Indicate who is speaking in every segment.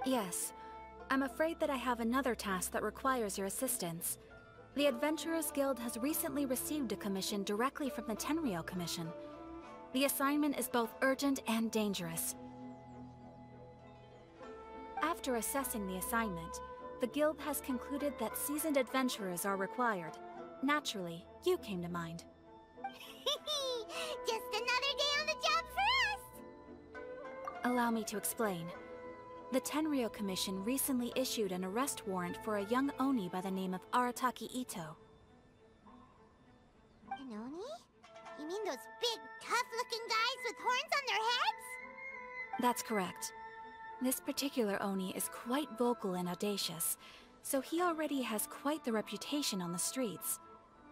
Speaker 1: Yes. I'm afraid that I have another task that requires your assistance. The Adventurers Guild has recently received a commission directly from the Tenryou Commission. The assignment is both urgent and dangerous. After assessing the assignment, the Guild has concluded that seasoned adventurers are required. Naturally, you came to mind.
Speaker 2: Just another day on the job for us!
Speaker 1: Allow me to explain. The Tenryou Commission recently issued an arrest warrant for a young Oni by the name of Arataki Itto.
Speaker 2: An Oni? You mean those big, tough-looking guys with horns on their heads?
Speaker 1: That's correct. This particular Oni is quite vocal and audacious, so he already has quite the reputation on the streets.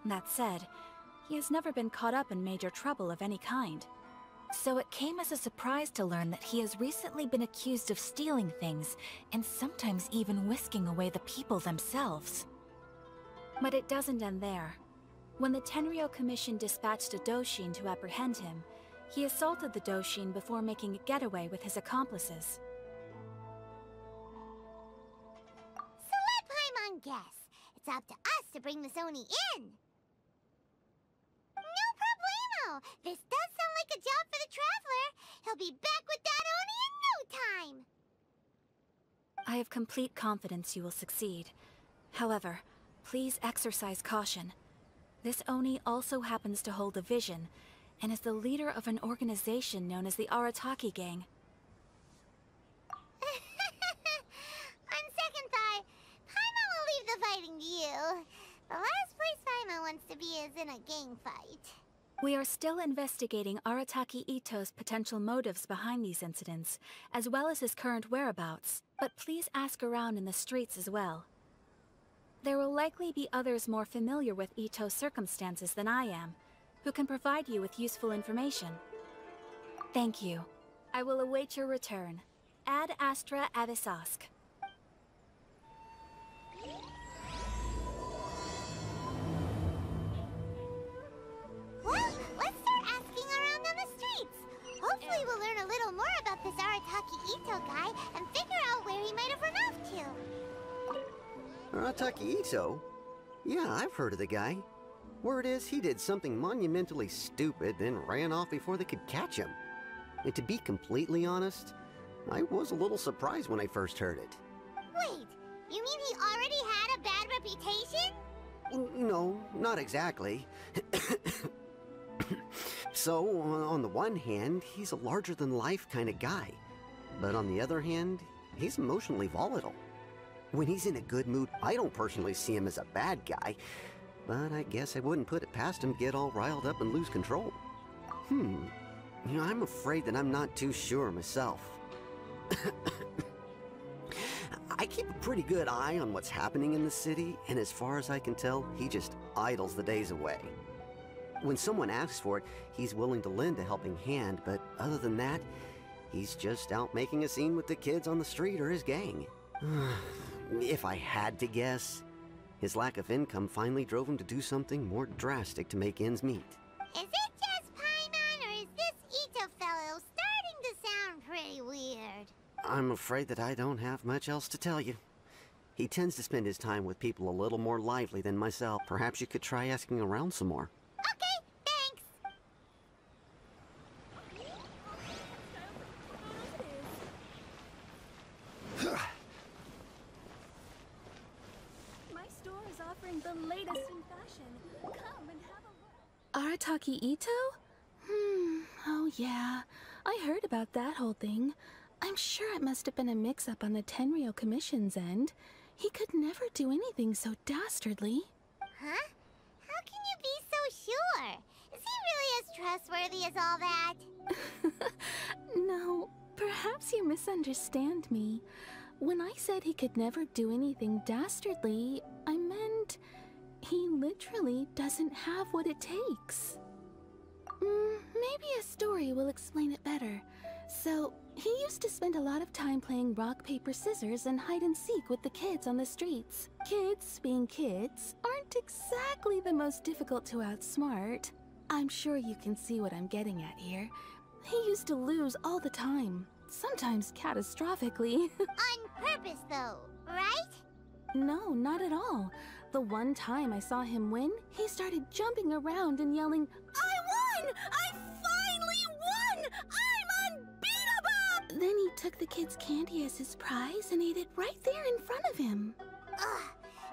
Speaker 1: That said, he has never been caught up in major trouble of any kind. So it came as a surprise to learn that he has recently been accused of stealing things, and sometimes even whisking away the people themselves. But it doesn't end there. When the Tenryou Commission dispatched a Doshin to apprehend him, he assaulted the Doshin before making a getaway with his accomplices.
Speaker 2: So let Paimon guess. It's up to us to bring this Oni in. No problemo! This does sound like a job for the Traveler. He'll be back with that Oni in no time!
Speaker 1: I have complete confidence you will succeed. However, please exercise caution. This Oni also happens to hold a vision, and is the leader of an organization known as the Arataki Gang.
Speaker 2: On second thought, Paimon will leave the fighting to you. The last place Paimon wants to be is in a gang fight.
Speaker 1: We are still investigating Arataki Itto's potential motives behind these incidents, as well as his current whereabouts, but please ask around in the streets as well. There will likely be others more familiar with Itto's circumstances than I am, who can provide you with useful information. Thank you. I will await your return. Ad Astra Avisask.
Speaker 2: Well, let's start asking around on the streets. Hopefully we'll learn a little more about this Arataki Itto guy and figure out where he might have run off to.
Speaker 3: Arataki Itto? Yeah, I've heard of the guy. Word is he did something monumentally stupid, then ran off before they could catch him. And to be completely honest, I was a little surprised when I first heard it.
Speaker 2: Wait, you mean he already had a bad reputation?
Speaker 3: No, not exactly. So, on the one hand, he's a larger-than-life kind of guy. But on the other hand, he's emotionally volatile. When he's in a good mood, I don't personally see him as a bad guy, but I guess I wouldn't put it past him to get all riled up and lose control. You know, I'm afraid that I'm not too sure myself. I keep a pretty good eye on what's happening in the city, and as far as I can tell, he just idles the days away. When someone asks for it, he's willing to lend a helping hand, but other than that, he's just out making a scene with the kids on the street or his gang. If I had to guess, his lack of income finally drove him to do something more drastic to make ends meet.
Speaker 2: Is it just Paimon, or is this Itto fellow starting to sound pretty weird?
Speaker 3: I'm afraid that I don't have much else to tell you. He tends to spend his time with people a little more lively than myself. Perhaps you could try asking around some more.
Speaker 2: Okay, thanks!
Speaker 4: My store is offering the latest in fashion. Come and have a look.
Speaker 5: Arataki Itto? Oh yeah. I heard about that whole thing. I'm sure it must have been a mix-up on the Tenryou Commission's end. He could never do anything so dastardly.
Speaker 2: Huh? How can you be so sure? Is he really as trustworthy as all that?
Speaker 5: No, perhaps you misunderstand me. When I said he could never do anything dastardly, I meant he literally doesn't have what it takes. Maybe a story will explain it better. So, he used to spend a lot of time playing rock, paper, scissors and hide and seek with the kids on the streets. Kids, being kids, aren't exactly the most difficult to outsmart. I'm sure you can see what I'm getting at here. He used to lose all the time. sometimes catastrophically.
Speaker 2: On purpose, though, right?
Speaker 5: No, not at all. The one time I saw him win, he started jumping around and yelling, "I won! I finally won! I'm unbeatable!" Then he took the kid's candy as his prize and ate it right there in front of him.
Speaker 2: Ugh,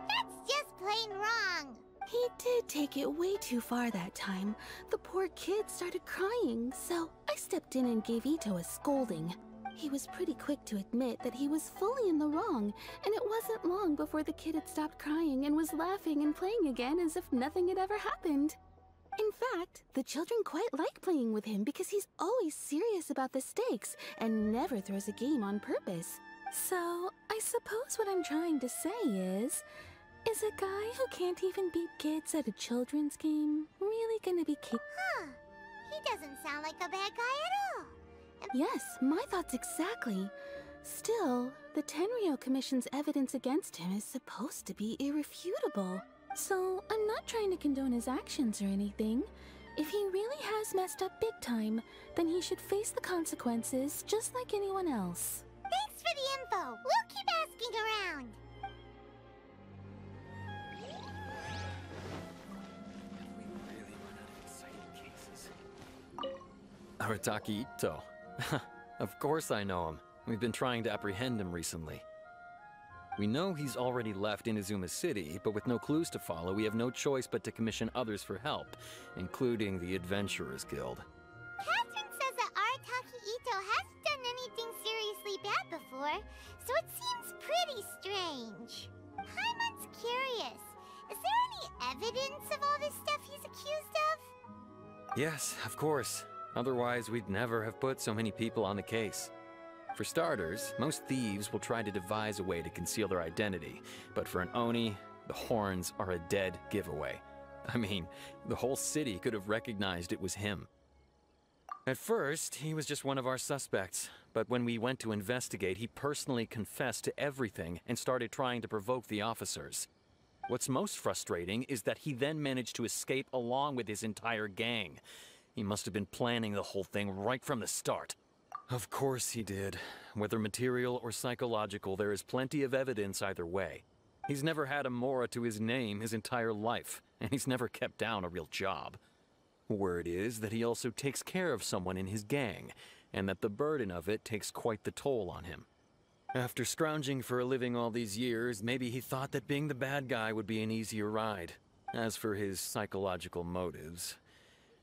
Speaker 2: that's just plain wrong.
Speaker 5: He did take it way too far that time. The poor kid started crying, so I stepped in and gave Itto a scolding. He was pretty quick to admit that he was fully in the wrong, and it wasn't long before the kid had stopped crying and was laughing and playing again as if nothing had ever happened. In fact, the children quite like playing with him because he's always serious about the stakes and never throws a game on purpose. So, I suppose what I'm trying to say is a guy who can't even beat kids at a children's game really gonna be
Speaker 2: Huh. He doesn't sound like a bad guy at all.
Speaker 5: Yes, my thoughts exactly. Still, the Tenryou Commission's evidence against him is supposed to be irrefutable. So, I'm not trying to condone his actions or anything. If he really has messed up big time, then he should face the consequences just like anyone else.
Speaker 2: Thanks for the info. We'll keep asking around.
Speaker 6: Arataki Itto. Of course I know him. We've been trying to apprehend him recently. We know he's already left Inazuma City, but with no clues to follow, we have no choice but to commission others for help, including the Adventurers Guild.
Speaker 2: Catherine says that Arataki Itto hasn't done anything seriously bad before, so it seems pretty strange. Paimon's curious. Is there any evidence of all this stuff he's accused of?
Speaker 6: Yes, of course. Otherwise, we'd never have put so many people on the case. For starters, most thieves will try to devise a way to conceal their identity, but for an Oni, the horns are a dead giveaway. I mean, the whole city could have recognized it was him. At first, he was just one of our suspects, but when we went to investigate, he personally confessed to everything and started trying to provoke the officers. What's most frustrating is that he then managed to escape along with his entire gang. He must have been planning the whole thing right from the start. Of course he did. Whether material or psychological, there is plenty of evidence either way. He's never had a Mora to his name his entire life, and he's never kept down a real job. Word is that he also takes care of someone in his gang, and that the burden of it takes quite the toll on him. After scrounging for a living all these years, maybe he thought that being the bad guy would be an easier ride. As for his psychological motives,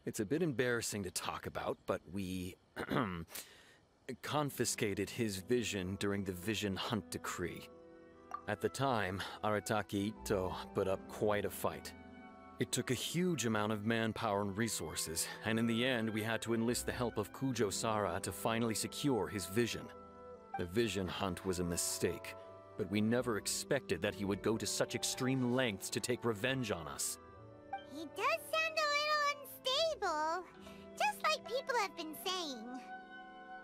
Speaker 6: it's a bit embarrassing to talk about, but we confiscated his vision during the Vision Hunt Decree. At the time, Arataki Itto put up quite a fight. It took a huge amount of manpower and resources, and in the end we had to enlist the help of Kujo Sara to finally secure his vision. The Vision Hunt was a mistake, but we never expected that he would go to such extreme lengths to take revenge on us.
Speaker 2: He does sound a little unstable, just like people have been saying.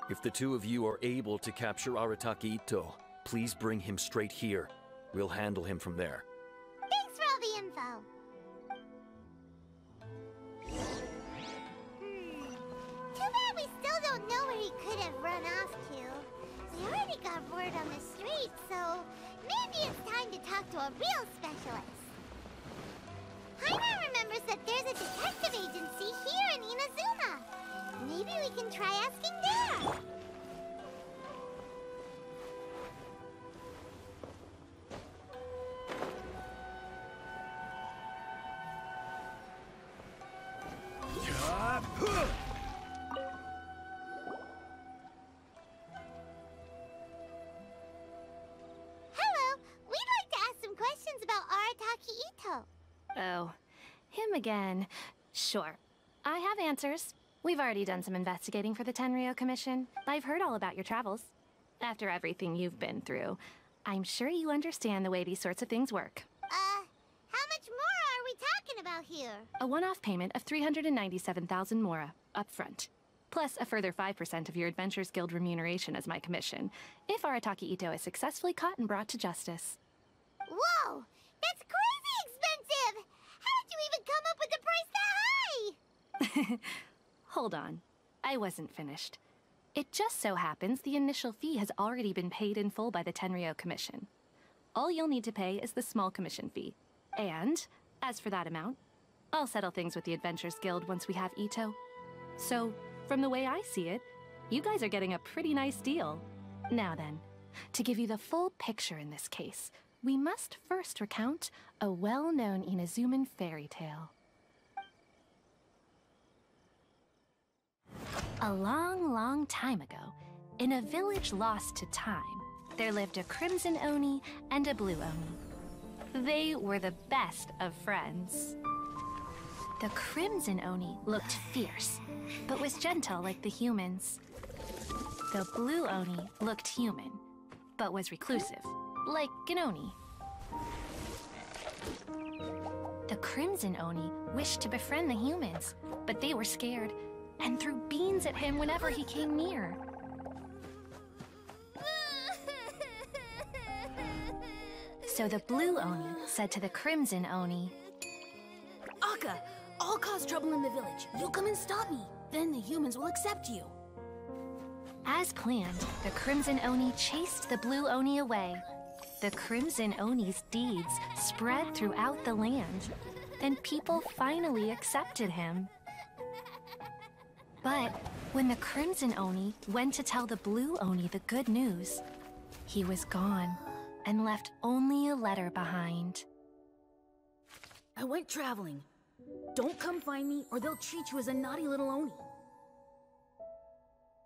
Speaker 6: If the two of you are able to capture Arataki Itto, please bring him straight here. We'll handle him from there.
Speaker 2: Thanks for all the info. Too bad we still don't know where he could have run off to. We already got word on the street, so maybe it's time to talk to a real specialist. Paimon remembers that there's a detective agency here in Inazuma. Maybe we can try asking there. Hello, we'd like to ask some questions about Arataki Itto.
Speaker 7: Oh, him again. Sure. I have answers. We've already done some investigating for the Tenryou Commission. I've heard all about your travels. After everything you've been through, I'm sure you understand the way these sorts of things work.
Speaker 2: How much more are we talking about here?
Speaker 7: A one-off payment of 397,000 Mora, up front. Plus a further 5% of your Adventurers Guild remuneration as my commission, if Arataki Itto is successfully caught and brought to justice.
Speaker 2: Whoa! That's crazy expensive! How did you even come up with the price that high?
Speaker 7: Hold on. I wasn't finished. It just so happens the initial fee has already been paid in full by the Tenryou Commission. All you'll need to pay is the small commission fee. And, as for that amount, I'll settle things with the Adventurers Guild once we have Itto. So, from the way I see it, you guys are getting a pretty nice deal. Now then, to give you the full picture in this case, we must first recount a well-known Inazuman fairy tale. A long, long time ago, in a village lost to time, there lived a Crimson Oni and a Blue Oni. They were the best of friends. The Crimson Oni looked fierce, but was gentle like the humans. The Blue Oni looked human, but was reclusive, like an Oni. The Crimson Oni wished to befriend the humans, but they were scared and threw beans at him whenever he came near. So the Blue Oni said to the Crimson Oni,
Speaker 8: Akka, I'll cause trouble in the village. You come and stop me. Then the humans will accept you.
Speaker 7: As planned, the Crimson Oni chased the Blue Oni away. The Crimson Oni's deeds spread throughout the land, and people finally accepted him. But when the Crimson Oni went to tell the Blue Oni the good news, he was gone and left only a letter behind.
Speaker 8: I went traveling. Don't come find me or they'll treat you as a naughty little Oni.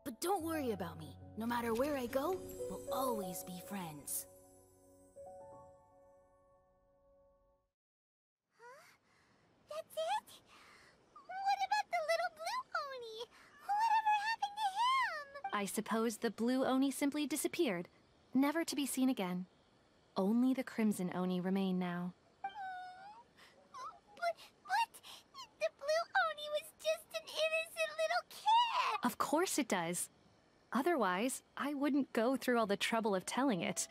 Speaker 8: But don't worry about me. No matter where I go, we'll always be friends.
Speaker 2: That's it? What about the little Blue Oni? Whatever happened to him?
Speaker 7: I suppose the Blue Oni simply disappeared, never to be seen again. Only the Crimson Oni remain now.
Speaker 2: But the Blue Oni was just an innocent little kid!
Speaker 7: Of course it does. Otherwise, I wouldn't go through all the trouble of telling it.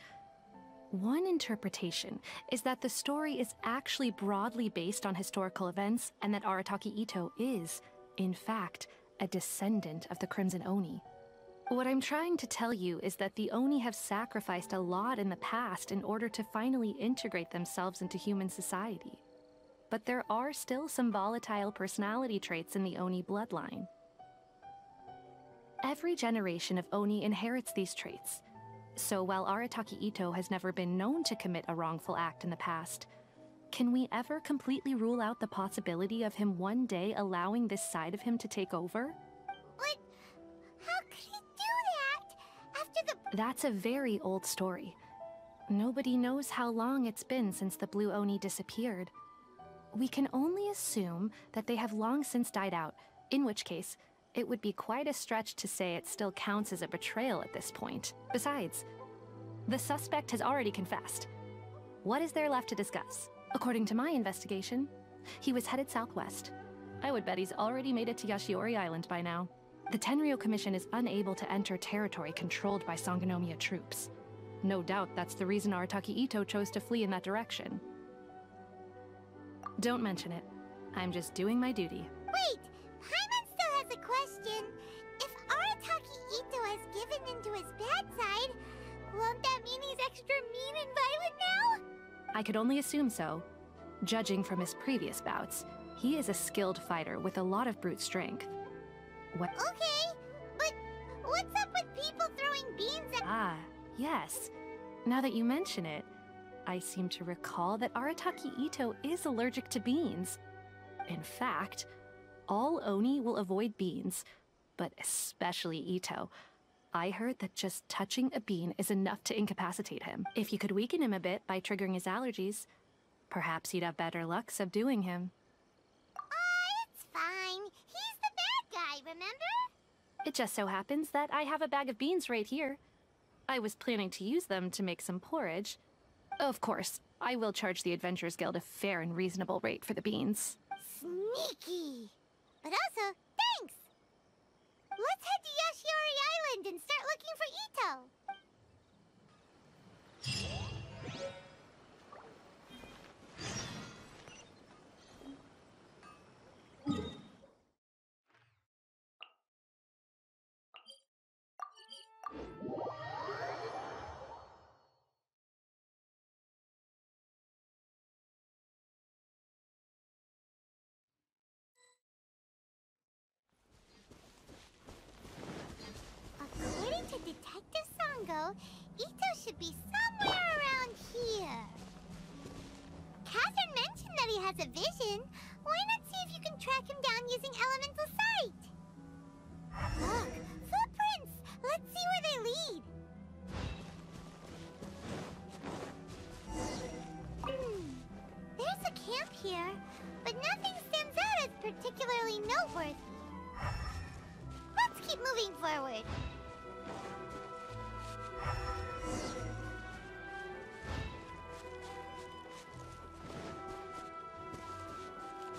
Speaker 7: One interpretation is that the story is actually broadly based on historical events and that Arataki Itto is, in fact, a descendant of the Crimson Oni. What I'm trying to tell you is that the Oni have sacrificed a lot in the past in order to finally integrate themselves into human society. But there are still some volatile personality traits in the Oni bloodline. Every generation of Oni inherits these traits. So while Arataki Itto has never been known to commit a wrongful act in the past, can we ever completely rule out the possibility of him one day allowing this side of him to take over?
Speaker 2: But how could he do that after the...
Speaker 7: That's a very old story. Nobody knows how long it's been since the Blue Oni disappeared. We can only assume that they have long since died out, in which case, it would be quite a stretch to say it still counts as a betrayal at this point. Besides, the suspect has already confessed. What is there left to discuss? According to my investigation, he was headed southwest. I would bet he's already made it to Yashiori Island by now. The Tenryou Commission is unable to enter territory controlled by Sangonomiya troops. No doubt that's the reason Arataki Itto chose to flee in that direction. Don't mention it. I'm just doing my duty.
Speaker 2: Wait! Paimon still has a question. If Arataki Itto has given into his bad side, won't that mean he's extra mean and violent now?
Speaker 7: I could only assume so. Judging from his previous bouts, he is a skilled fighter with a lot of brute strength. What?
Speaker 2: Okay, but what's up with people throwing beans at...
Speaker 7: Ah, yes. Now that you mention it, I seem to recall that Arataki Itto is allergic to beans. In fact, all Oni will avoid beans, but especially Itto. I heard that just touching a bean is enough to incapacitate him. If you could weaken him a bit by triggering his allergies, perhaps you'd have better luck subduing him.
Speaker 2: It's fine. He's the bad guy, remember?
Speaker 7: It just so happens that I have a bag of beans right here. I was planning to use them to make some porridge. Of course, I will charge the Adventurers Guild a fair and reasonable rate for the beans.
Speaker 2: Sneaky! But also, thanks! Let's head to Yashiori Island and start looking for Itto! so, Itto should be somewhere around here. Catherine mentioned that he has a vision. Why not see if you can track him down using elemental sight? Look, footprints! Let's see where they lead. There's a camp here, but nothing stands out as particularly noteworthy. Let's keep moving forward.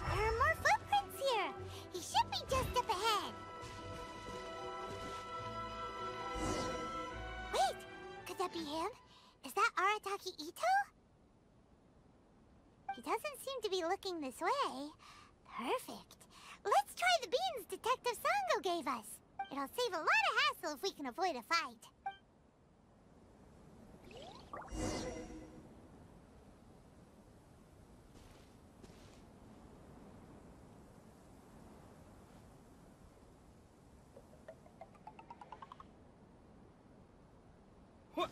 Speaker 2: There are more footprints here. He should be just up ahead. Wait, could that be him? Is that Arataki Itto? He doesn't seem to be looking this way. Perfect. Let's try the beans Detective Sango gave us. It'll save a lot of hassle if we can avoid a fight.
Speaker 9: What?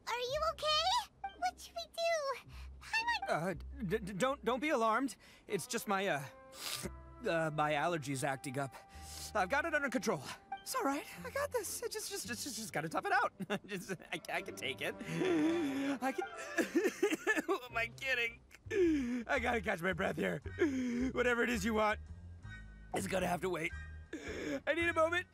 Speaker 2: Are you okay? What should we do?
Speaker 9: Don't be alarmed. It's just my, my allergies acting up. I've got it under control. It's all right. I got this. I just gotta tough it out. I can take it. I can. Who am I kidding? I gotta catch my breath here. Whatever it is you want, it's gonna have to wait. I need a moment.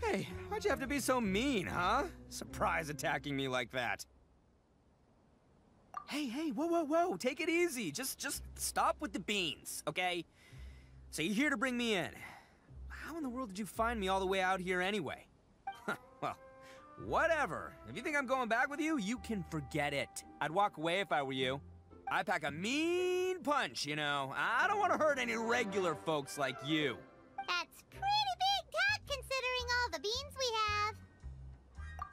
Speaker 9: Hey, why'd you have to be so mean, huh? Surprise attacking me like that. Hey, whoa, take it easy. Just stop with the beans, okay? So you're here to bring me in. How in the world did you find me all the way out here anyway? Well, whatever. If you think I'm going back with you, you can forget it. I'd walk away if I were you. I pack a mean punch, you know. I don't want to hurt any regular folks like you.
Speaker 2: That's pretty big talk considering all the beans we have.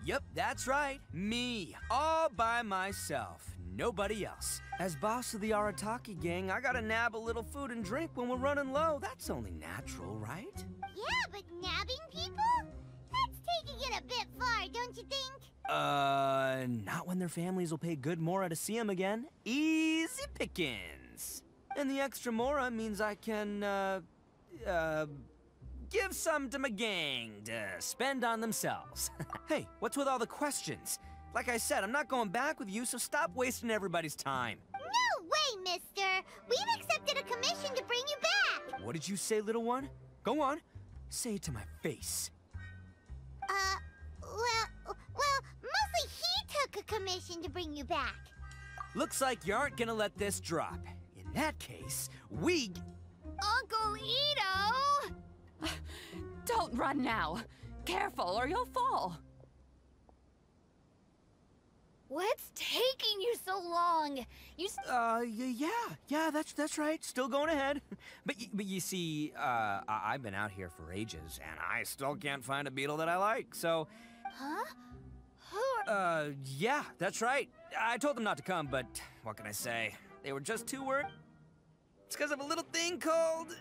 Speaker 9: Yep, that's right. Me, all by myself. Nobody else. As boss of the Arataki gang, I gotta nab a little food and drink when we're running low. That's only natural, right?
Speaker 2: Yeah, but nabbing people? That's taking it a bit far, don't you think?
Speaker 9: Not when their families will pay good mora to see them again. Easy pickings. And the extra mora means I can, give some to my gang to spend on themselves. Hey, what's with all the questions? Like I said, I'm not going back with you, so stop wasting everybody's time.
Speaker 2: No way, mister! We've accepted a commission to bring you back!
Speaker 9: What did you say, little one? Go on. Say it to my face.
Speaker 2: Well, mostly he took a commission to bring you back.
Speaker 9: Looks like you aren't gonna let this drop. In that case, we...
Speaker 10: Uncle Itto! Don't run now. Careful or you'll fall.
Speaker 8: What's taking you so long?
Speaker 9: Yeah, that's right. Still going ahead. But you see, I've been out here for ages, and I still can't find a beetle that I like, so...
Speaker 8: Huh? Who are...
Speaker 9: Yeah, that's right. I told them not to come, but what can I say? They were just too worried. It's because of a little thing called,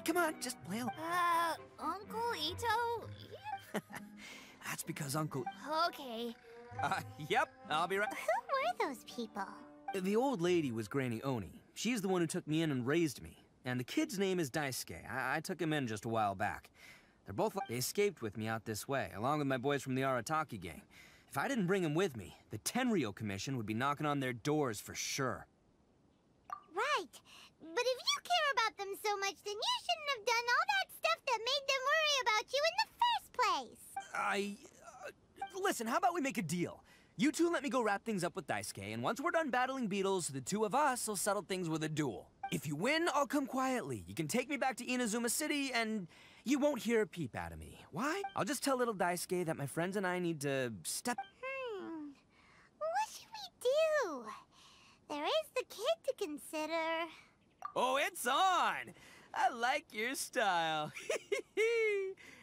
Speaker 9: Come on, just play along.
Speaker 8: Uncle Itto?
Speaker 9: That's because Uncle...
Speaker 8: Okay.
Speaker 9: Yep, I'll be right...
Speaker 2: Who were those people?
Speaker 9: The old lady was Granny Oni. She's the one who took me in and raised me. And the kid's name is Daisuke. I took him in just a while back. They're both... They escaped with me out this way, along with my boys from the Arataki gang. If I didn't bring them with me, the Tenryou Commission would be knocking on their doors for sure.
Speaker 2: Right. But if you care about them so much, then you shouldn't have done all that stuff that made them worry about you in the first place.
Speaker 9: Listen, how about we make a deal? You two let me go wrap things up with Daisuke, and once we're done battling beetles, the two of us will settle things with a duel. If you win, I'll come quietly. You can take me back to Inazuma City, and you won't hear a peep out of me. Why? I'll just tell little Daisuke that my friends and I need to step...
Speaker 2: What should we do? There is the kid to consider.
Speaker 9: Oh, it's on! I like your style.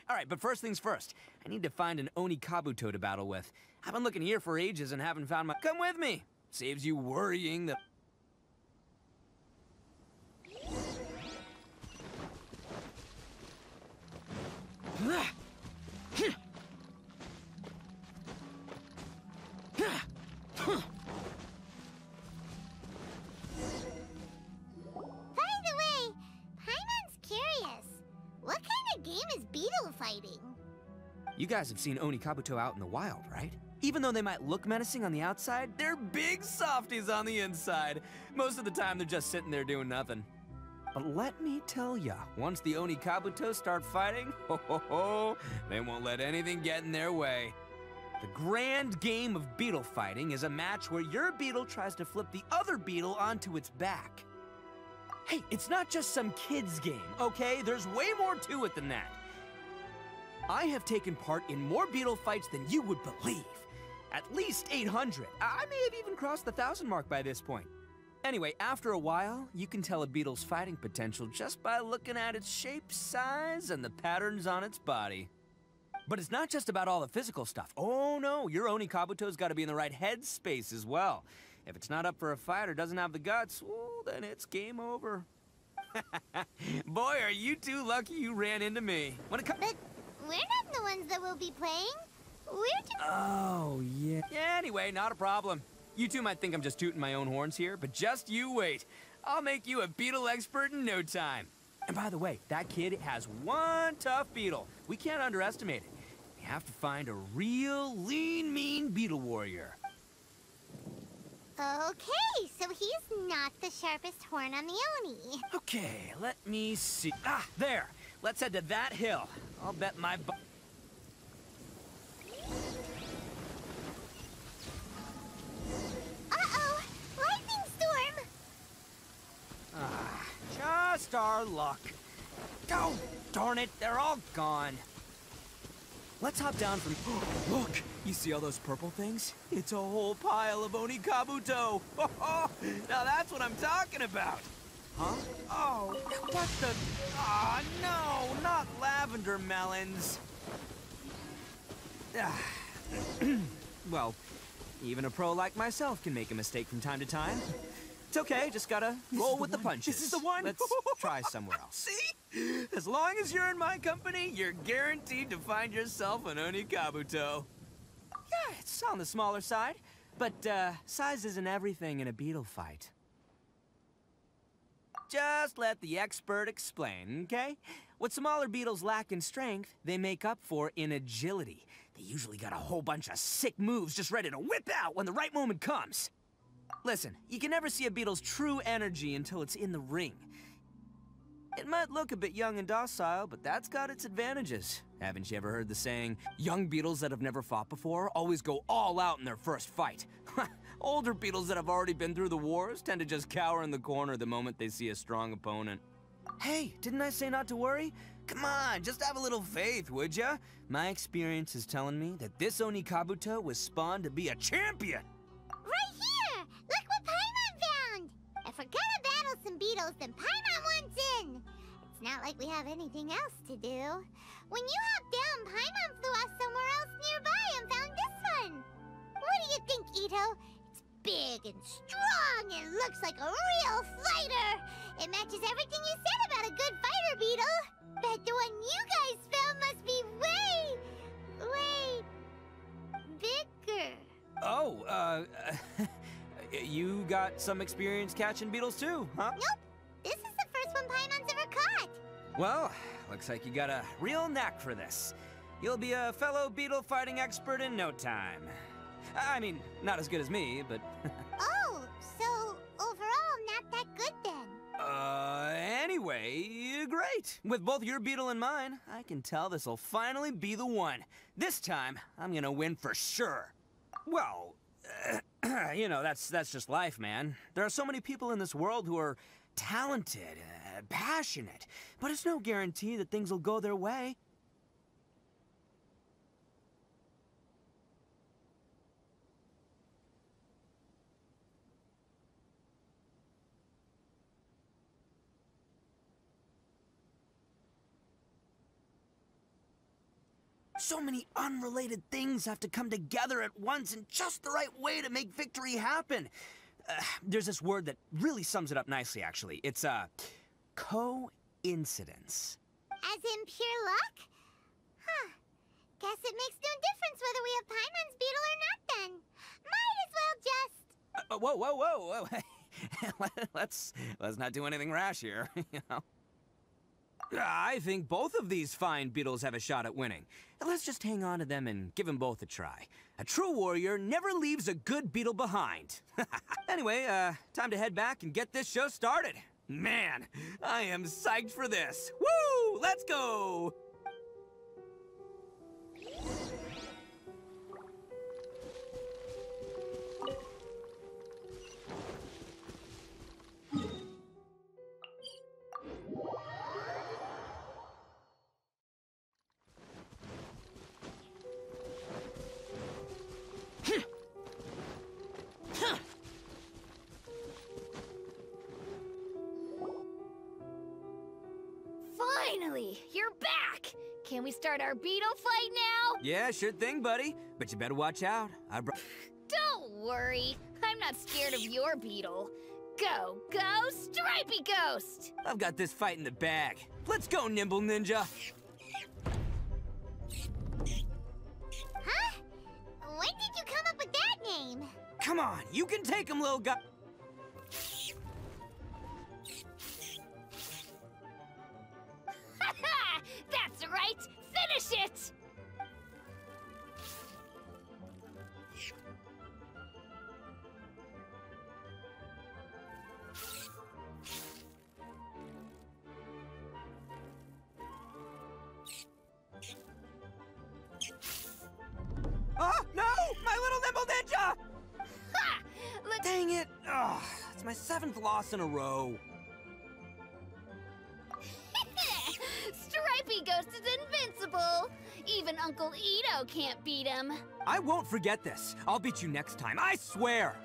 Speaker 9: All right, but first things first. I need to find an Oni Kabuto to battle with. I've been looking here for ages and haven't found my... Come with me! Saves you worrying the... You guys have seen Oni Kabuto out in the wild, right? Even though they might look menacing on the outside, they're big softies on the inside. Most of the time, they're just sitting there doing nothing. But let me tell ya, once the Oni Kabuto start fighting, they won't let anything get in their way. The grand game of beetle fighting is a match where your beetle tries to flip the other beetle onto its back. Hey, it's not just some kid's game, okay? There's way more to it than that. I have taken part in more beetle fights than you would believe. At least 800. I may have even crossed the 1,000 mark by this point. Anyway, after a while, you can tell a beetle's fighting potential just by looking at its shape, size, and the patterns on its body. But it's not just about all the physical stuff. Oh no, your Oni Kabuto's got to be in the right headspace as well. If it's not up for a fight or doesn't have the guts, well, then it's game over. Boy, are you two lucky you ran into me.
Speaker 2: But we're not the ones that will be playing. We're just...
Speaker 9: Oh, yeah. Anyway, not a problem. You two might think I'm just tooting my own horns here, but just you wait. I'll make you a beetle expert in no time. And by the way, that kid has one tough beetle. We can't underestimate it. We have to find a real lean, mean beetle warrior.
Speaker 2: Okay, so he's not the sharpest horn on the Oni.
Speaker 9: Okay, let me see. Ah, there. Let's head to that hill. I'll bet my
Speaker 2: Uh-oh! Lightning storm!
Speaker 9: Ah, just our luck. Oh, darn it, they're all gone. Let's hop down from... Look! You see all those purple things? It's a whole pile of Oni Kabuto! Now that's what I'm talking about! Huh? Oh, what the... Ah, no! Not lavender melons! Well, even a pro like myself can make a mistake from time to time. It's okay, just gotta roll with the punches. This is the one! Let's try somewhere else. See? As long as you're in my company, you're guaranteed to find yourself an Oni Kabuto. Yeah, it's on the smaller side, but size isn't everything in a beetle fight. Just let the expert explain, okay? What smaller beetles lack in strength, they make up for in agility. They usually got a whole bunch of sick moves just ready to whip out when the right moment comes. Listen, you can never see a beetle's true energy until it's in the ring. It might look a bit young and docile, but that's got its advantages. Haven't you ever heard the saying, young beetles that have never fought before always go all out in their first fight? Older beetles that have already been through the wars tend to just cower in the corner the moment they see a strong opponent. Hey, didn't I say not to worry? Come on, just have a little faith, would ya? My experience is telling me that this Oni Kabuto was spawned to be a champion!
Speaker 2: Right here! Look what Paimon found! If we're gonna battle some beetles, then Paimon wants in! It's not like we have anything else to do. When you hopped down, Paimon flew off somewhere else nearby and found this one! What do you think, Itto? It's big and strong and looks like a real fighter! It matches everything you said about a good fighter beetle! Bet the one you guys found must be way bigger.
Speaker 9: Oh, you got some experience catching beetles too, huh?
Speaker 2: Nope. This is the first one Paimon's ever caught.
Speaker 9: Well, looks like you got a real knack for this. You'll be a fellow beetle fighting expert in no time. I mean, not as good as me, but...
Speaker 2: Oh, so overall not that good then.
Speaker 9: Anyway, great. With both your beetle and mine, I can tell this'll finally be the one. This time, I'm gonna win for sure. Well, You know, that's just life, man. There are so many people in this world who are talented, passionate, but it's no guarantee that things will go their way. So many unrelated things have to come together at once in just the right way to make victory happen. There's this word that really sums it up nicely, actually. It's, coincidence.
Speaker 2: As in pure luck? Huh. Guess it makes no difference whether we have Paimon's beetle or not then. Might as well just...
Speaker 9: Whoa. let's not do anything rash here, you know? I think both of these fine beetles have a shot at winning. Let's just hang on to them and give them both a try. A true warrior never leaves a good beetle behind. Anyway, time to head back and get this show started. Man, I am psyched for this. Woo! Let's go!
Speaker 8: Finally, you're back! Can we start our beetle fight now?
Speaker 9: Yeah, sure thing, buddy. But you better watch out.
Speaker 8: Don't worry. I'm not scared of your beetle. Go, Stripey Ghost!
Speaker 9: I've got this fight in the bag. Let's go, Nimble Ninja.
Speaker 2: Huh? When did you come up with that name?
Speaker 9: Come on, you can take him, little guy.
Speaker 8: That's right! Finish it!
Speaker 9: Oh, no! My little Nimble Ninja!
Speaker 8: Ha!
Speaker 9: Dang it! Oh, it's my 7th loss in a row.
Speaker 8: Stripey Ghost is invincible! Even Uncle Itto can't beat him.
Speaker 9: I won't forget this. I'll beat you next time, I swear!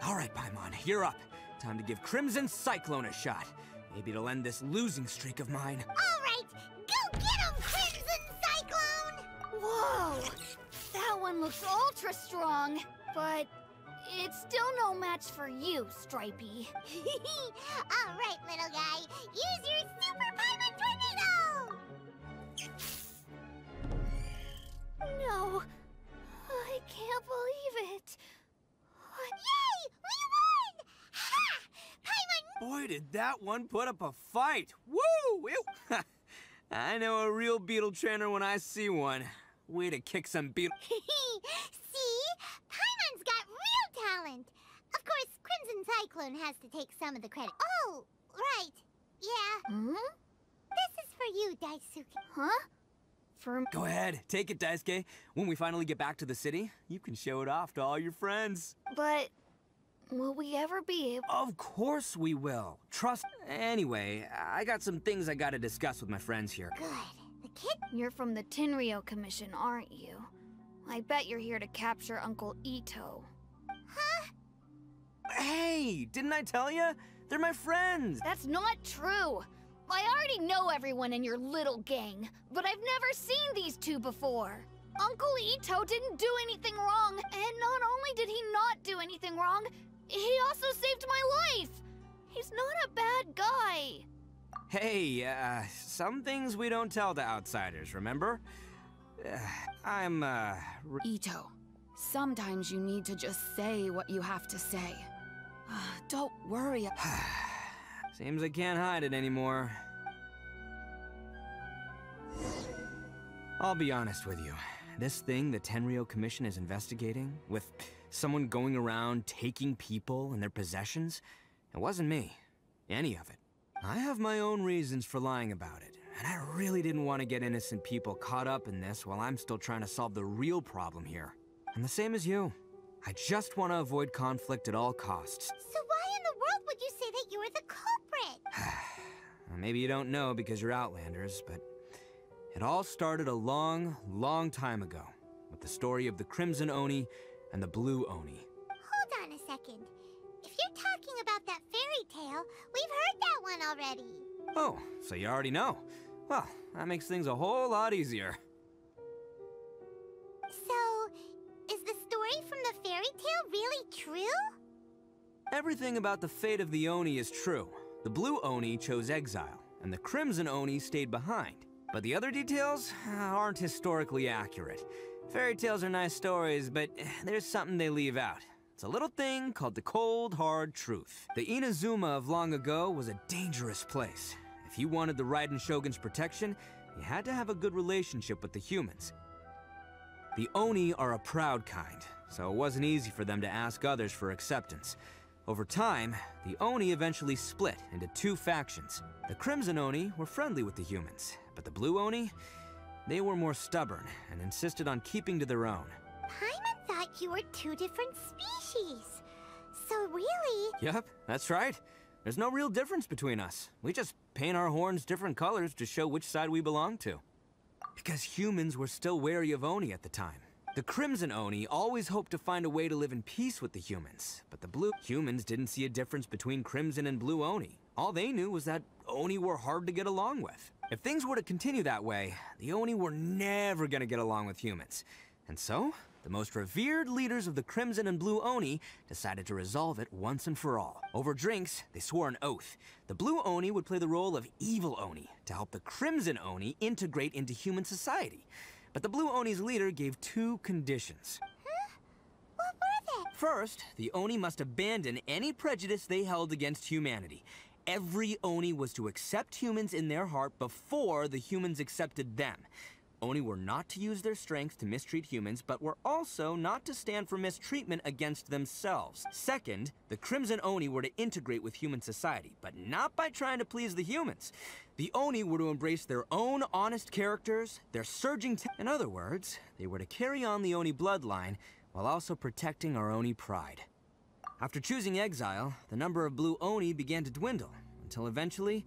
Speaker 9: All right, Paimon, you're up. Time to give Crimson Cyclone a shot. Maybe it'll end this losing streak of mine.
Speaker 2: All right, go get him, Crimson Cyclone!
Speaker 8: Whoa! That one looks ultra strong, but it's still no match for you, Stripey.
Speaker 2: All right, little guy, use your Super Paimon Tornado!
Speaker 8: No, I can't believe it.
Speaker 2: Yay! We won! Ha! Paimon!
Speaker 9: Boy, did that one put up a fight. Woo! I know a real beetle trainer when I see one. Way to kick some beetle.
Speaker 2: See? Paimon's got real talent. Of course, Crimson Cyclone has to take some of the credit. Oh, right. Yeah.
Speaker 8: Hmm?
Speaker 2: This is for you, Daisuke.
Speaker 8: Huh?
Speaker 9: Go ahead, take it, Daisuke. When we finally get back to the city, you can show it off to all your friends.
Speaker 8: But will we ever be able?
Speaker 9: Of course we will. Trust. Anyway, I got some things I gotta discuss with my friends here.
Speaker 2: Good. The kid...
Speaker 8: You're from the Tenryou Commission, aren't you? I bet you're here to capture Uncle Itto.
Speaker 2: Huh?
Speaker 9: Hey, didn't I tell you? They're my friends.
Speaker 8: That's not true. I already know everyone in your little gang, but I've never seen these two before. Uncle Itto didn't do anything wrong, and not only did he not do anything wrong, he also saved my life. He's not a bad guy.
Speaker 9: Hey, some things we don't tell to outsiders, remember?
Speaker 10: Itto, sometimes you need to just say what you have to say. Don't worry.
Speaker 9: Seems I can't hide it anymore. I'll be honest with you. This thing the Tenryou Commission is investigating, with someone going around taking people and their possessions, it wasn't me. Any of it. I have my own reasons for lying about it, and I really didn't want to get innocent people caught up in this while I'm still trying to solve the real problem here. I'm the same as you. I just want to avoid conflict at all costs.
Speaker 2: So why in the world would you say that you're the culprit?
Speaker 9: Maybe you don't know because you're Outlanders, but it all started a long, long time ago with the story of the Crimson Oni and the Blue Oni.
Speaker 2: Hold on a second. If you're talking about that fairy tale, we've heard that one already.
Speaker 9: Oh, so you already know. Well, that makes things a whole lot easier.
Speaker 2: So, is the story from the fairy tale really true?
Speaker 9: Everything about the fate of the Oni is true. The Blue Oni chose exile, and the Crimson Oni stayed behind. But the other details aren't historically accurate. Fairy tales are nice stories, but there's something they leave out. It's a little thing called the cold, hard truth. The Inazuma of long ago was a dangerous place. If you wanted the Raiden Shogun's protection, you had to have a good relationship with the humans. The Oni are a proud kind, so it wasn't easy for them to ask others for acceptance. Over time, the Oni eventually split into two factions. The Crimson Oni were friendly with the humans, but the Blue Oni, they were more stubborn and insisted on keeping to their own.
Speaker 2: Paimon thought you were two different species. So really...
Speaker 9: Yep, that's right. There's no real difference between us. We just paint our horns different colors to show which side we belong to. Because humans were still wary of Oni at the time. The Crimson Oni always hoped to find a way to live in peace with the humans, but the Blue humans didn't see a difference between Crimson and Blue Oni. All they knew was that Oni were hard to get along with. If things were to continue that way, the Oni were never gonna get along with humans. And so, the most revered leaders of the Crimson and Blue Oni decided to resolve it once and for all. Over drinks, they swore an oath. The Blue Oni would play the role of evil Oni to help the Crimson Oni integrate into human society. But the Blue Oni's leader gave two conditions.
Speaker 2: Huh? What were they?
Speaker 9: First, the Oni must abandon any prejudice they held against humanity. Every Oni was to accept humans in their heart before the humans accepted them. Oni were not to use their strength to mistreat humans, but were also not to stand for mistreatment against themselves. Second, the Crimson Oni were to integrate with human society, but not by trying to please the humans. The Oni were to embrace their own honest characters, their surging in other words, they were to carry on the Oni bloodline, while also protecting our Oni pride. After choosing exile, the number of Blue Oni began to dwindle, until eventually,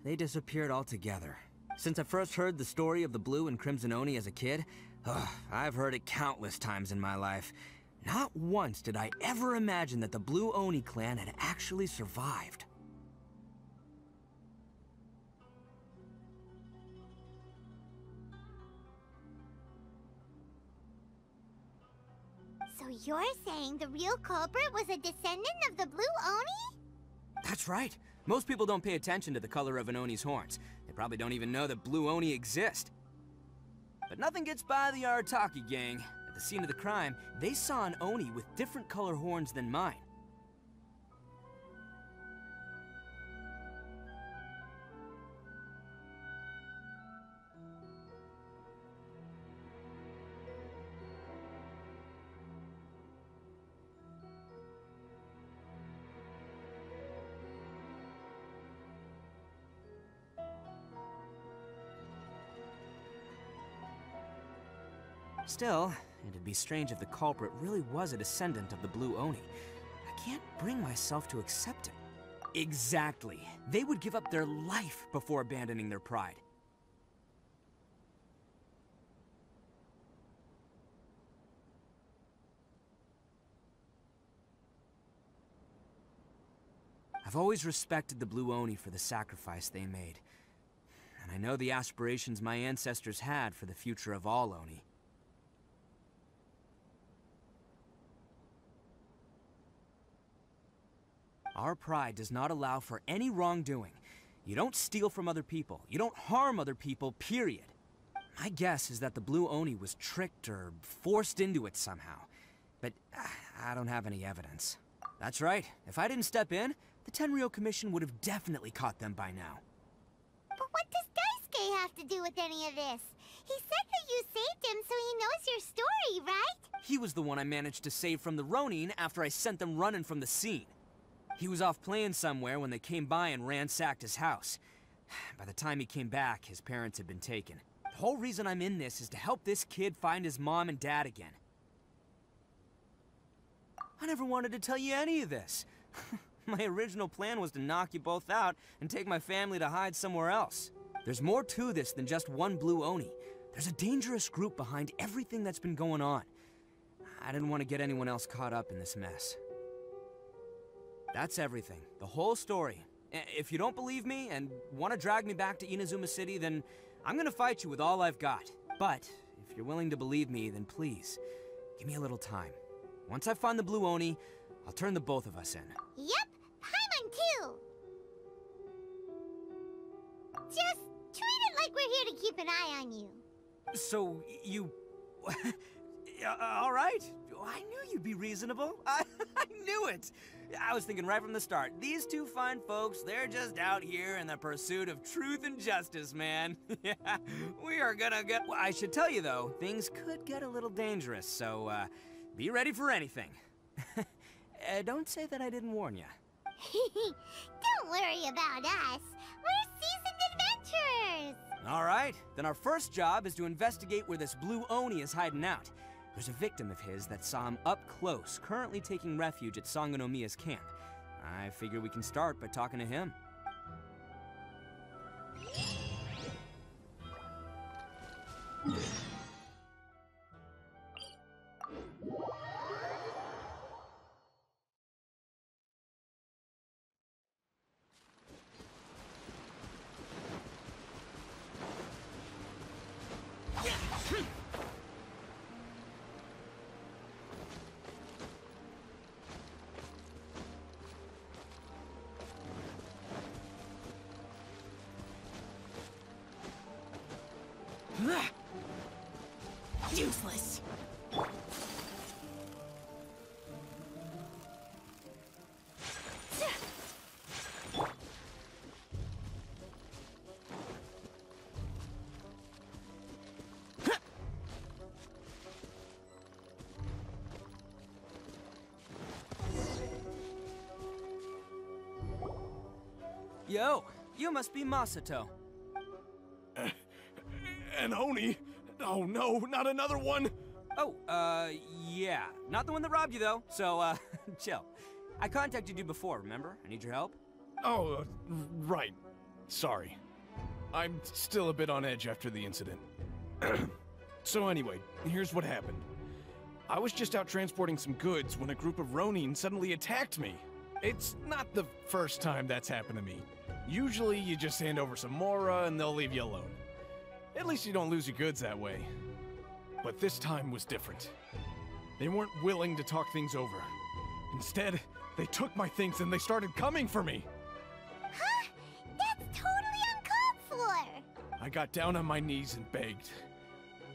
Speaker 9: they disappeared altogether. Since I first heard the story of the Blue and Crimson Oni as a kid, I've heard it countless times in my life. Not once did I ever imagine that the Blue Oni clan had actually survived.
Speaker 2: So you're saying the real culprit was a descendant of the Blue Oni?
Speaker 9: That's right. Most people don't pay attention to the color of an Oni's horns. They probably don't even know that Blue Oni exist. But nothing gets by the Arataki gang. At the scene of the crime, they saw an Oni with different color horns than mine. Still, it'd be strange if the culprit really was a descendant of the Blue Oni. I can't bring myself to accept it. Exactly. They would give up their life before abandoning their pride. I've always respected the Blue Oni for the sacrifice they made. And I know the aspirations my ancestors had for the future of all Oni. Our pride does not allow for any wrongdoing. You don't steal from other people. You don't harm other people, period. My guess is that the Blue Oni was tricked or forced into it somehow. But I don't have any evidence. That's right. If I didn't step in, the Tenryou Commission would have definitely caught them by now.
Speaker 2: But what does Daisuke have to do with any of this? He said that you saved him so he knows your story, right?
Speaker 9: He was the one I managed to save from the Ronin after I sent them running from the scene. He was off playing somewhere when they came by and ransacked his house. By the time he came back, his parents had been taken. The whole reason I'm in this is to help this kid find his mom and dad again. I never wanted to tell you any of this. My original plan was to knock you both out and take my family to hide somewhere else. There's more to this than just one blue Oni. There's a dangerous group behind everything that's been going on. I didn't want to get anyone else caught up in this mess. That's everything. The whole story. If you don't believe me and want to drag me back to Inazuma City, then I'm gonna fight you with all I've got. But if you're willing to believe me, then please, give me a little time. Once I find the blue Oni, I'll turn the both of us in.
Speaker 2: Yep, Paimon too! Just treat it like we're here to keep an eye on you.
Speaker 9: So, you... all right. I knew you'd be reasonable. I knew it. I was thinking right from the start, these two fine folks, they're just out here in the pursuit of truth and justice, man. Yeah, we are gonna get... Well, I should tell you, though, things could get a little dangerous, so, be ready for anything. Don't say that I didn't warn you.
Speaker 2: Don't worry about us. We're seasoned adventurers.
Speaker 9: All right, then our first job is to investigate where this blue Oni is hiding out. There's a victim of his that saw him up close, currently taking refuge at Sangonomiya's camp. I figure we can start by talking to him.
Speaker 10: Useless.
Speaker 9: Yo, you must be Masato.
Speaker 11: An Oni? Oh no, not another one!
Speaker 9: Oh, yeah. Not the one that robbed you, though, so, chill. I contacted you before, remember? I need your help.
Speaker 11: Oh, right. Sorry. I'm still a bit on edge after the incident. So anyway, here's what happened. I was just out transporting some goods when a group of Ronin suddenly attacked me. It's not the first time that's happened to me. Usually you just hand over some Mora and they'll leave you alone. At least you don't lose your goods that way. But this time was different. They weren't willing to talk things over. Instead, they took my things and they started coming for me.
Speaker 2: Huh? That's totally uncalled for!
Speaker 11: I got down on my knees and begged.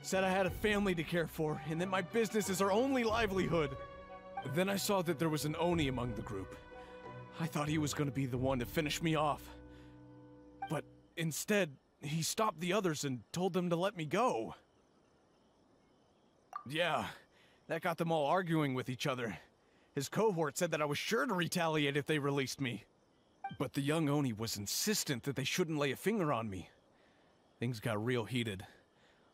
Speaker 11: Said I had a family to care for and that my business is our only livelihood. Then I saw that there was an Oni among the group. I thought he was going to be the one to finish me off. But instead, he stopped the others and told them to let me go. Yeah, that got them all arguing with each other. His cohort said that I was sure to retaliate if they released me. But the young Oni was insistent that they shouldn't lay a finger on me. Things got real heated.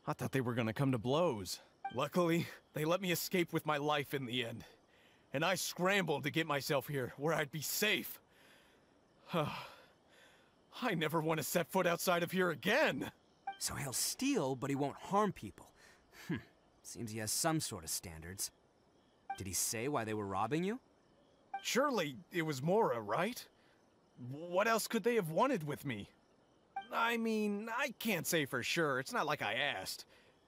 Speaker 11: I thought they were gonna come to blows. Luckily, they let me escape with my life in the end. And I scrambled to get myself here, where I'd be safe. I never want to set foot outside of here again!
Speaker 9: So he'll steal, but he won't harm people. Seems he has some sort of standards. Did he say why they were robbing you?
Speaker 11: Surely it was Mora, right? What else could they have wanted with me? I mean, I can't say for sure, it's not like I asked.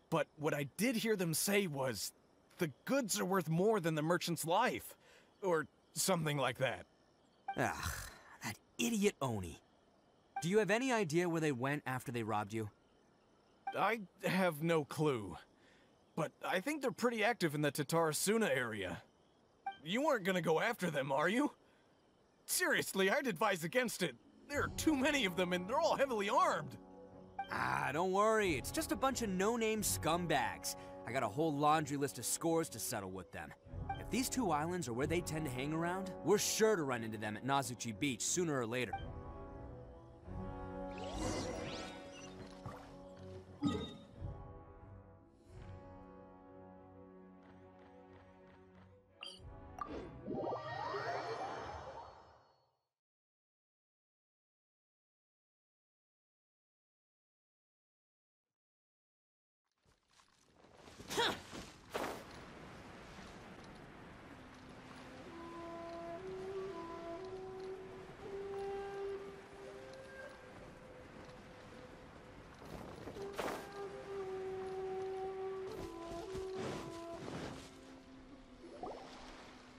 Speaker 11: But what I did hear them say was, the goods are worth more than the merchant's life. Or something like that.
Speaker 9: Ugh, that idiot Oni. Do you have any idea where they went after they robbed you?
Speaker 11: I have no clue. But I think they're pretty active in the Tatarasuna area. You aren't gonna go after them, are you? Seriously, I'd advise against it. There are too many of them and they're all heavily armed.
Speaker 9: Ah, don't worry. It's just a bunch of no-name scumbags. I got a whole laundry list of scores to settle with them. If these two islands are where they tend to hang around, we're sure to run into them at Nazuchi Beach sooner or later.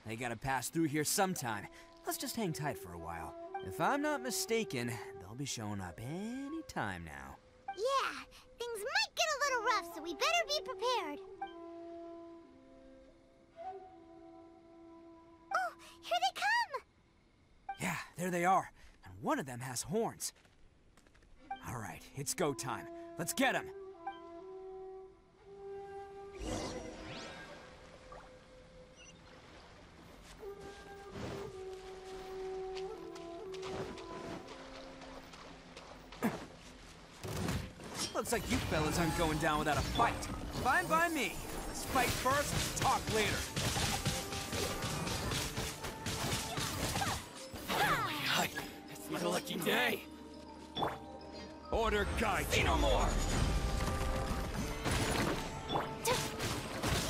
Speaker 9: They gotta pass through here sometime. Let's just hang tight for a while. If I'm not mistaken, they'll be showing up any time now.
Speaker 2: Yeah, things might get a little rough, so we better be prepared. Oh, here they come!
Speaker 9: Yeah, there they are. And one of them has horns. All right, it's go time. Let's get him. Looks like you fellas aren't going down without a fight. Fine by me. Let's fight first, talk later.
Speaker 6: It's my lucky day.
Speaker 11: Order guide.
Speaker 6: Say no more.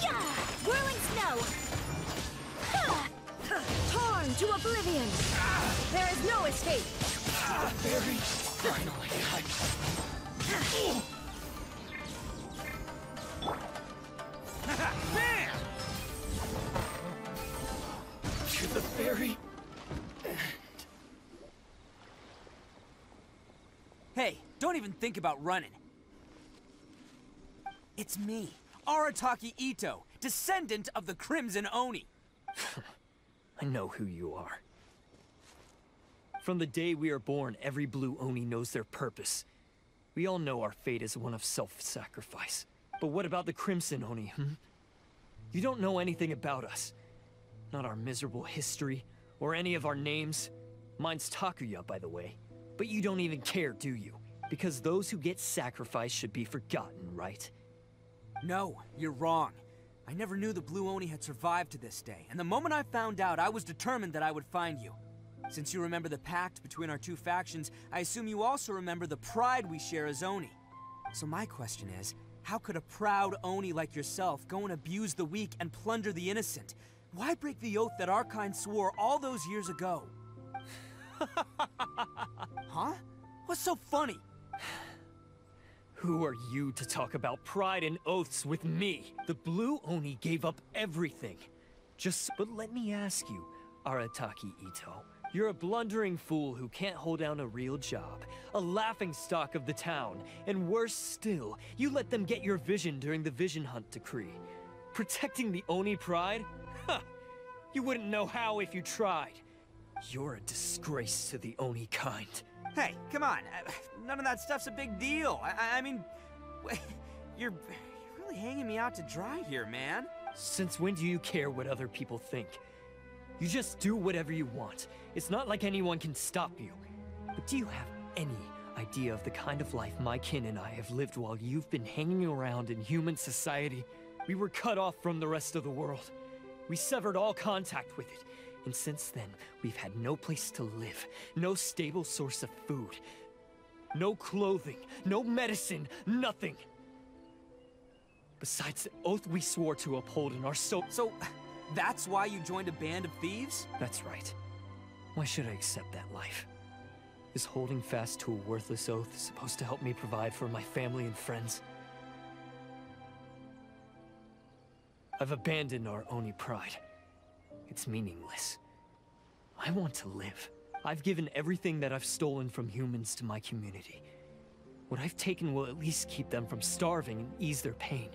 Speaker 4: Yeah! Whirling snow! Torn to oblivion! There is no escape!
Speaker 6: Barry, finally.
Speaker 9: Bam!
Speaker 6: To the very end.
Speaker 9: Hey, don't even think about running. It's me, Arataki Itto, descendant of the Crimson Oni.
Speaker 12: I know who you are. From the day we are born, every blue Oni knows their purpose. We all know our fate is one of self-sacrifice. But what about the Crimson Oni, You don't know anything about us. Not our miserable history, or any of our names. Mine's Takuya, by the way. But you don't even care, do you? Because those who get sacrificed should be forgotten, right?
Speaker 9: No, you're wrong. I never knew the Blue Oni had survived to this day, and the moment I found out, I was determined that I would find you. Since you remember the pact between our two factions, I assume you also remember the pride we share as Oni. So my question is, how could a proud Oni like yourself go and abuse the weak and plunder the innocent? Why break the oath that our kind swore all those years ago? Huh? What's so funny?
Speaker 12: Who are you to talk about pride and oaths with me? The Blue Oni gave up everything. But let me ask you, Arataki Itto. You're a blundering fool who can't hold down a real job, a laughingstock of the town, and worse still, you let them get your vision during the Vision Hunt decree. Protecting the Oni pride? Huh! You wouldn't know how if you tried. You're a disgrace to the Oni kind.
Speaker 9: Hey, come on. None of that stuff's a big deal. I mean, you're really hanging me out to dry here, man.
Speaker 12: Since when do you care what other people think? You just do whatever you want. It's not like anyone can stop you. But do you have any idea of the kind of life my kin and I have lived while you've been hanging around in human society? We were cut off from the rest of the world. We severed all contact with it. And since then, we've had no place to live, no stable source of food, no clothing, no medicine, nothing. Besides the oath we swore to uphold in our So
Speaker 9: that's why you joined a band of thieves?
Speaker 12: That's right. Why should I accept that life? Is holding fast to a worthless oath supposed to help me provide for my family and friends? I've abandoned our Oni pride. It's meaningless. I want to live. I've given everything that I've stolen from humans to my community. What I've taken will at least keep them from starving and ease their pain.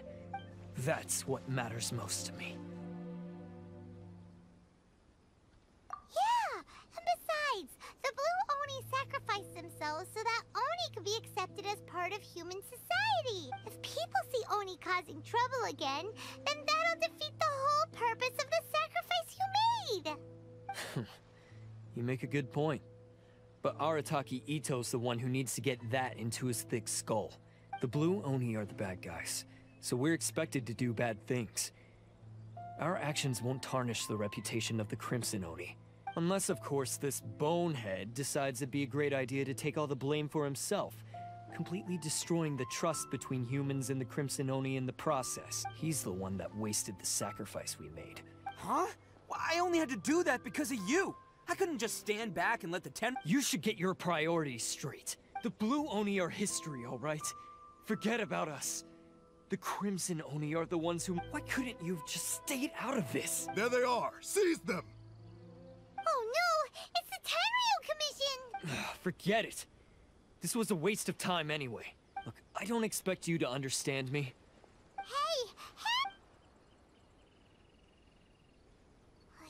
Speaker 12: That's what matters most to me.
Speaker 2: Yeah, and besides, the Blue Oni sacrificed themselves so that Oni could be accepted as part of human society. If people see Oni causing trouble again, then that'll defeat the whole purpose of the sacrifice you made.
Speaker 12: You make a good point. But Arataki Itto's the one who needs to get that into his thick skull. The Blue Oni are the bad guys, so we're expected to do bad things. Our actions won't tarnish the reputation of the Crimson Oni. Unless, of course, this bonehead decides it'd be a great idea to take all the blame for himself, completely destroying the trust between humans and the Crimson Oni in the process. He's the one that wasted the sacrifice we made.
Speaker 9: Huh? Well, I only had to do that because of you. I couldn't just stand back and let the
Speaker 12: You should get your priorities straight. The Blue Oni are history, all right? Forget about us. The Crimson Oni are the ones who... Why couldn't you have just stayed out of this?
Speaker 13: There they are! Seize them!
Speaker 2: Oh no! It's the Tenryu Commission!
Speaker 12: Forget it. This was a waste of time anyway. Look, I don't expect you to understand me.
Speaker 2: Hey!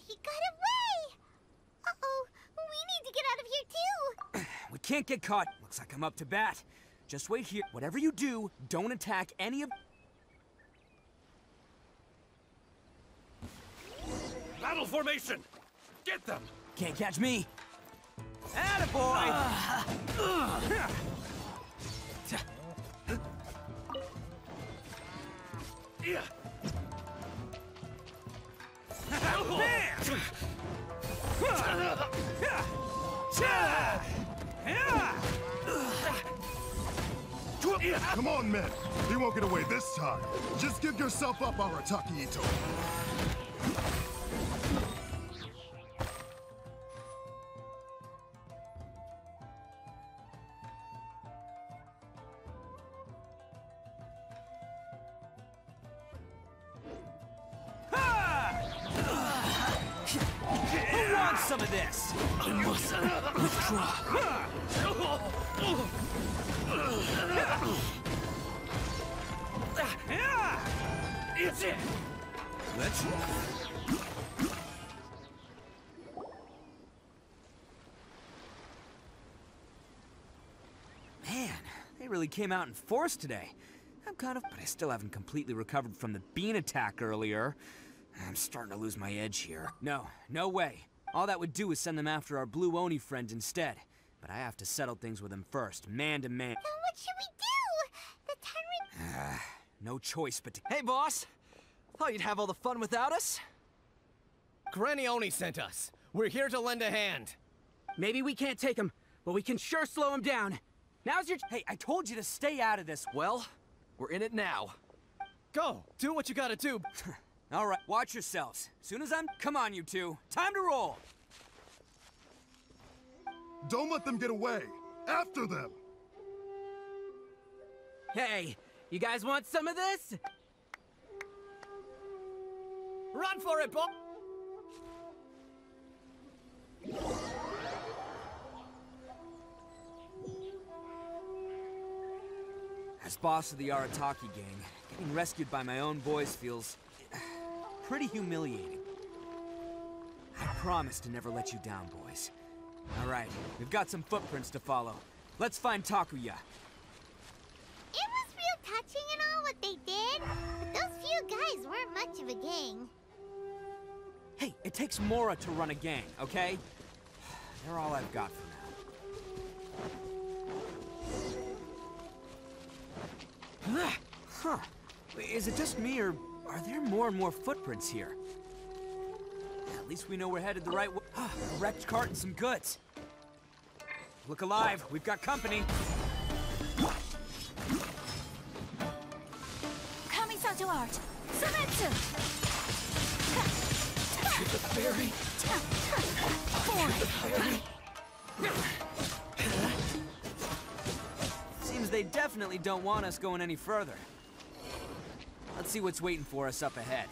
Speaker 2: He got away! Uh-oh, we need to get out of here too!
Speaker 9: We can't get caught. Looks like I'm up to bat. Just wait here. Whatever you do, don't attack any of...
Speaker 11: Battle formation! Get them!
Speaker 9: Can't catch me! Attaboy!
Speaker 11: Yeah.
Speaker 13: Come on, men! He won't get away this time! Just give yourself up, Arataki Itto!
Speaker 9: Who wants some of this?
Speaker 12: I must withdraw.
Speaker 9: It's it! Let's... Man, they really came out in force today. I'm kind of... But I still haven't completely recovered from the bean attack earlier. I'm starting to lose my edge here. No way. All that would do is send them after our blue Oni friend instead. But I have to settle things with him first, man to man.
Speaker 2: Then what should we do? The Tenryu...
Speaker 9: No choice but to... Hey, boss! Thought you'd have all the fun without us?
Speaker 14: Granny Oni sent us. We're here to lend a hand.
Speaker 9: Maybe we can't take him, but we can sure slow him down. Now's your... Hey, I told you to stay out of this. Well, we're in it now.
Speaker 14: Go! Do what you gotta do.
Speaker 9: All right, watch yourselves. Soon as I'm... Come on, you two. Time to roll!
Speaker 13: Don't let them get away! After them!
Speaker 9: Hey, you guys want some of this?
Speaker 14: Run for it, Bob!
Speaker 9: As boss of the Arataki gang, getting rescued by my own boys feels... pretty humiliating. I promise to never let you down, boys. All right, we've got some footprints to follow. Let's find Takuya.
Speaker 2: It was real touching and all what they did, but those few guys weren't much of a gang.
Speaker 9: Hey, it takes Mora to run a gang, okay? They're all I've got for now. Huh. Is it just me, or are there more and more footprints here? At least we know we're headed the right way. A wrecked cart and some goods. Look alive, we've got company.
Speaker 1: Kamisato art! Sumetsu!
Speaker 12: The fairy!
Speaker 9: Seems they definitely don't want us going any further. Let's see what's waiting for us up ahead.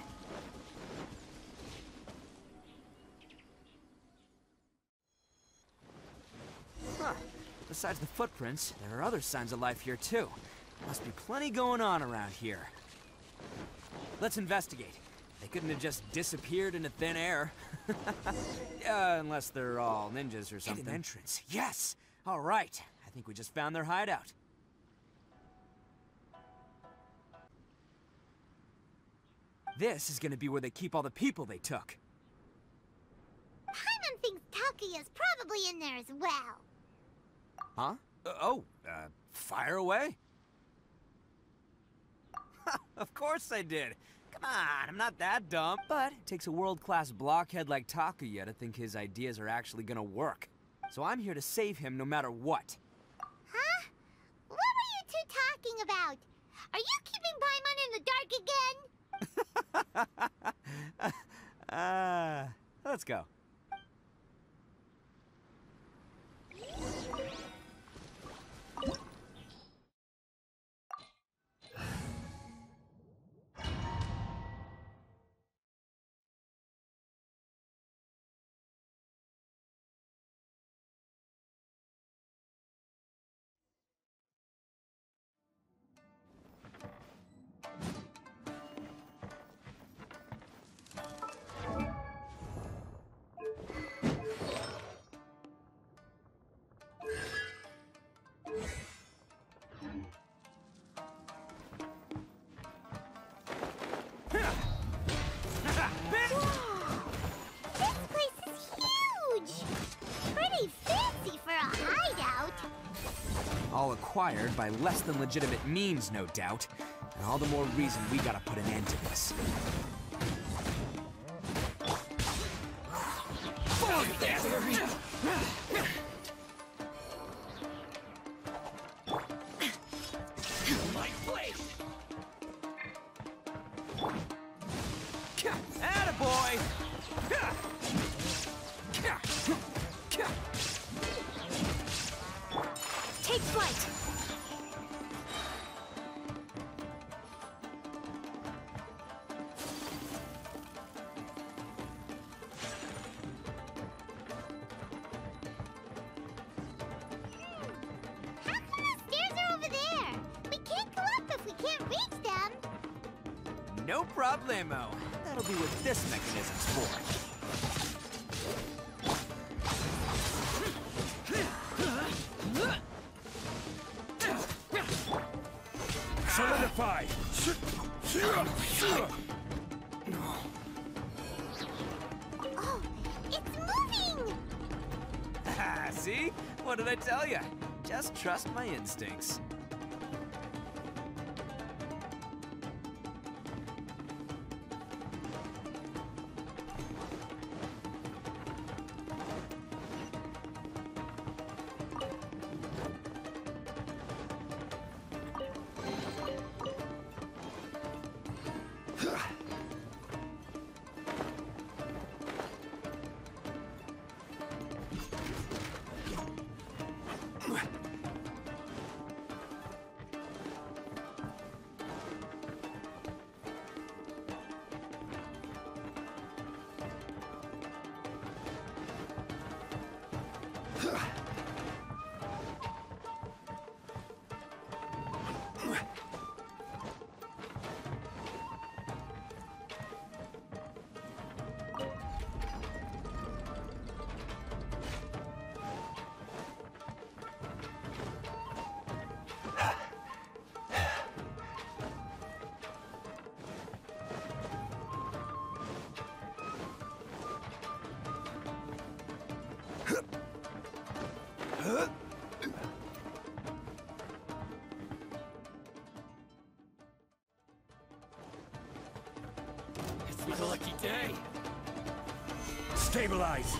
Speaker 9: Huh. Besides the footprints, there are other signs of life here too. Must be plenty going on around here. Let's investigate. They couldn't have just disappeared into thin air. Unless they're all ninjas or something. Hidden entrance. Yes! All right. I think we just found their hideout. This is gonna be where they keep all the people they took.
Speaker 2: Paimon thinks Takuya's probably in there as well.
Speaker 9: Huh? Fire away? Of course I did. Come on, I'm not that dumb. But it takes a world-class blockhead like Takuya to think his ideas are actually gonna work. So I'm here to save him no matter what.
Speaker 2: Huh? What were you two talking about? Are you keeping Paimon in the dark again?
Speaker 9: Let's go.
Speaker 2: fancy for a hideout.
Speaker 9: All acquired by less than legitimate means, no doubt. And all the more reason we gotta put an end to this. Fuck this! My blade! Attaboy!
Speaker 1: Take flight!
Speaker 2: How come the stairs are over there? We can't go up if we can't reach them.
Speaker 9: No problemo. That'll be what this mechanism's for.
Speaker 11: Solidify!
Speaker 2: Oh, it's moving!
Speaker 9: See? What did I tell you? Just trust my instincts.
Speaker 11: It's a lucky day. Stabilize.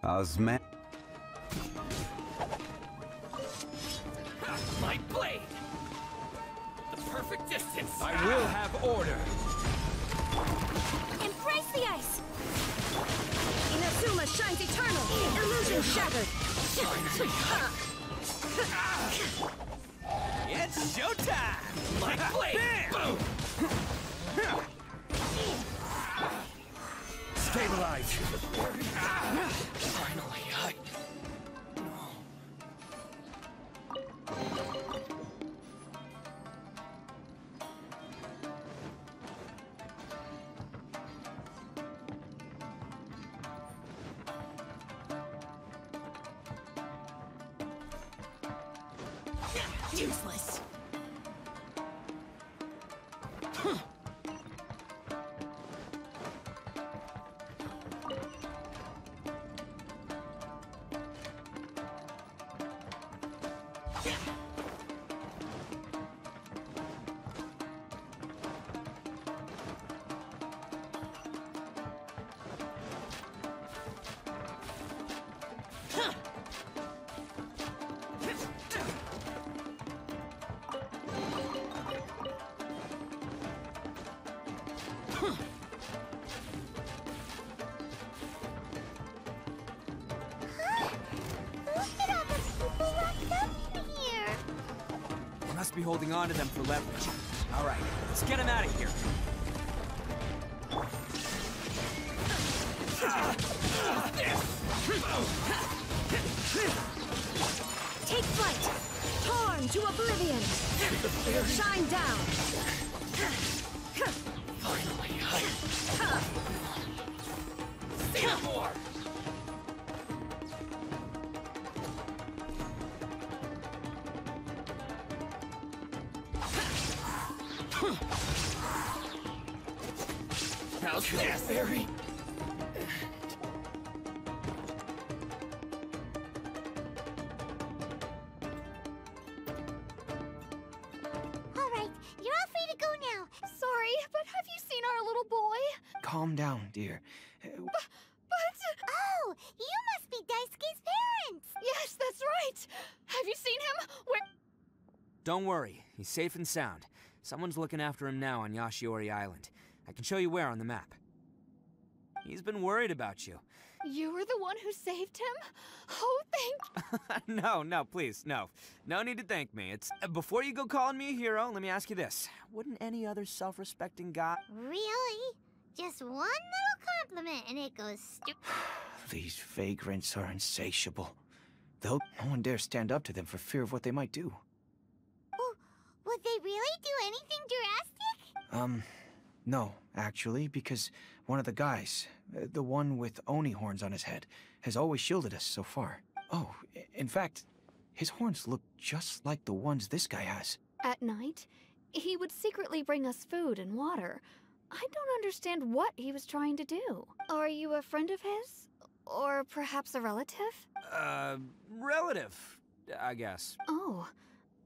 Speaker 3: Osman.
Speaker 11: My blade! The perfect distance!
Speaker 9: I will have order!
Speaker 1: Embrace the ice! Inazuma shines eternal! Illusion shattered!
Speaker 9: It's showtime!
Speaker 11: My blade! Boom! Stabilize! Finally,
Speaker 1: Useless!
Speaker 9: Must be holding on to them for leverage. All right, let's get them out of here.
Speaker 1: Take flight! Torn to oblivion! Shine down!
Speaker 11: finally, see more!
Speaker 14: How's this? Very.
Speaker 2: Alright, you're all free to go now.
Speaker 8: Sorry, but have you seen our little boy?
Speaker 9: Calm down, dear.
Speaker 2: Oh, you must be Daisuke's parents!
Speaker 8: Yes, that's right! Have you seen him? Where?
Speaker 9: Don't worry, he's safe and sound. Someone's looking after him now on Yashiori Island. I can show you where on the map. He's been worried about you.
Speaker 8: You were the one who saved him? Oh, thank...
Speaker 9: No, please, no. No need to thank me. It's before you go calling me a hero, let me ask you this. Wouldn't any other self-respecting guy...
Speaker 2: Really? Just one little compliment and it goes
Speaker 15: These vagrants are insatiable. No one dare stand up to them for fear of what they might do.
Speaker 2: Would they really do anything drastic?
Speaker 15: No, actually, because one of the guys, the one with Oni horns on his head, has always shielded us so far. Oh, in fact, his horns look just like the ones this guy has.
Speaker 8: At night, he would secretly bring us food and water. I don't understand what he was trying to do. Are you a friend of his? Or perhaps a relative?
Speaker 9: Relative, I guess.
Speaker 8: Oh,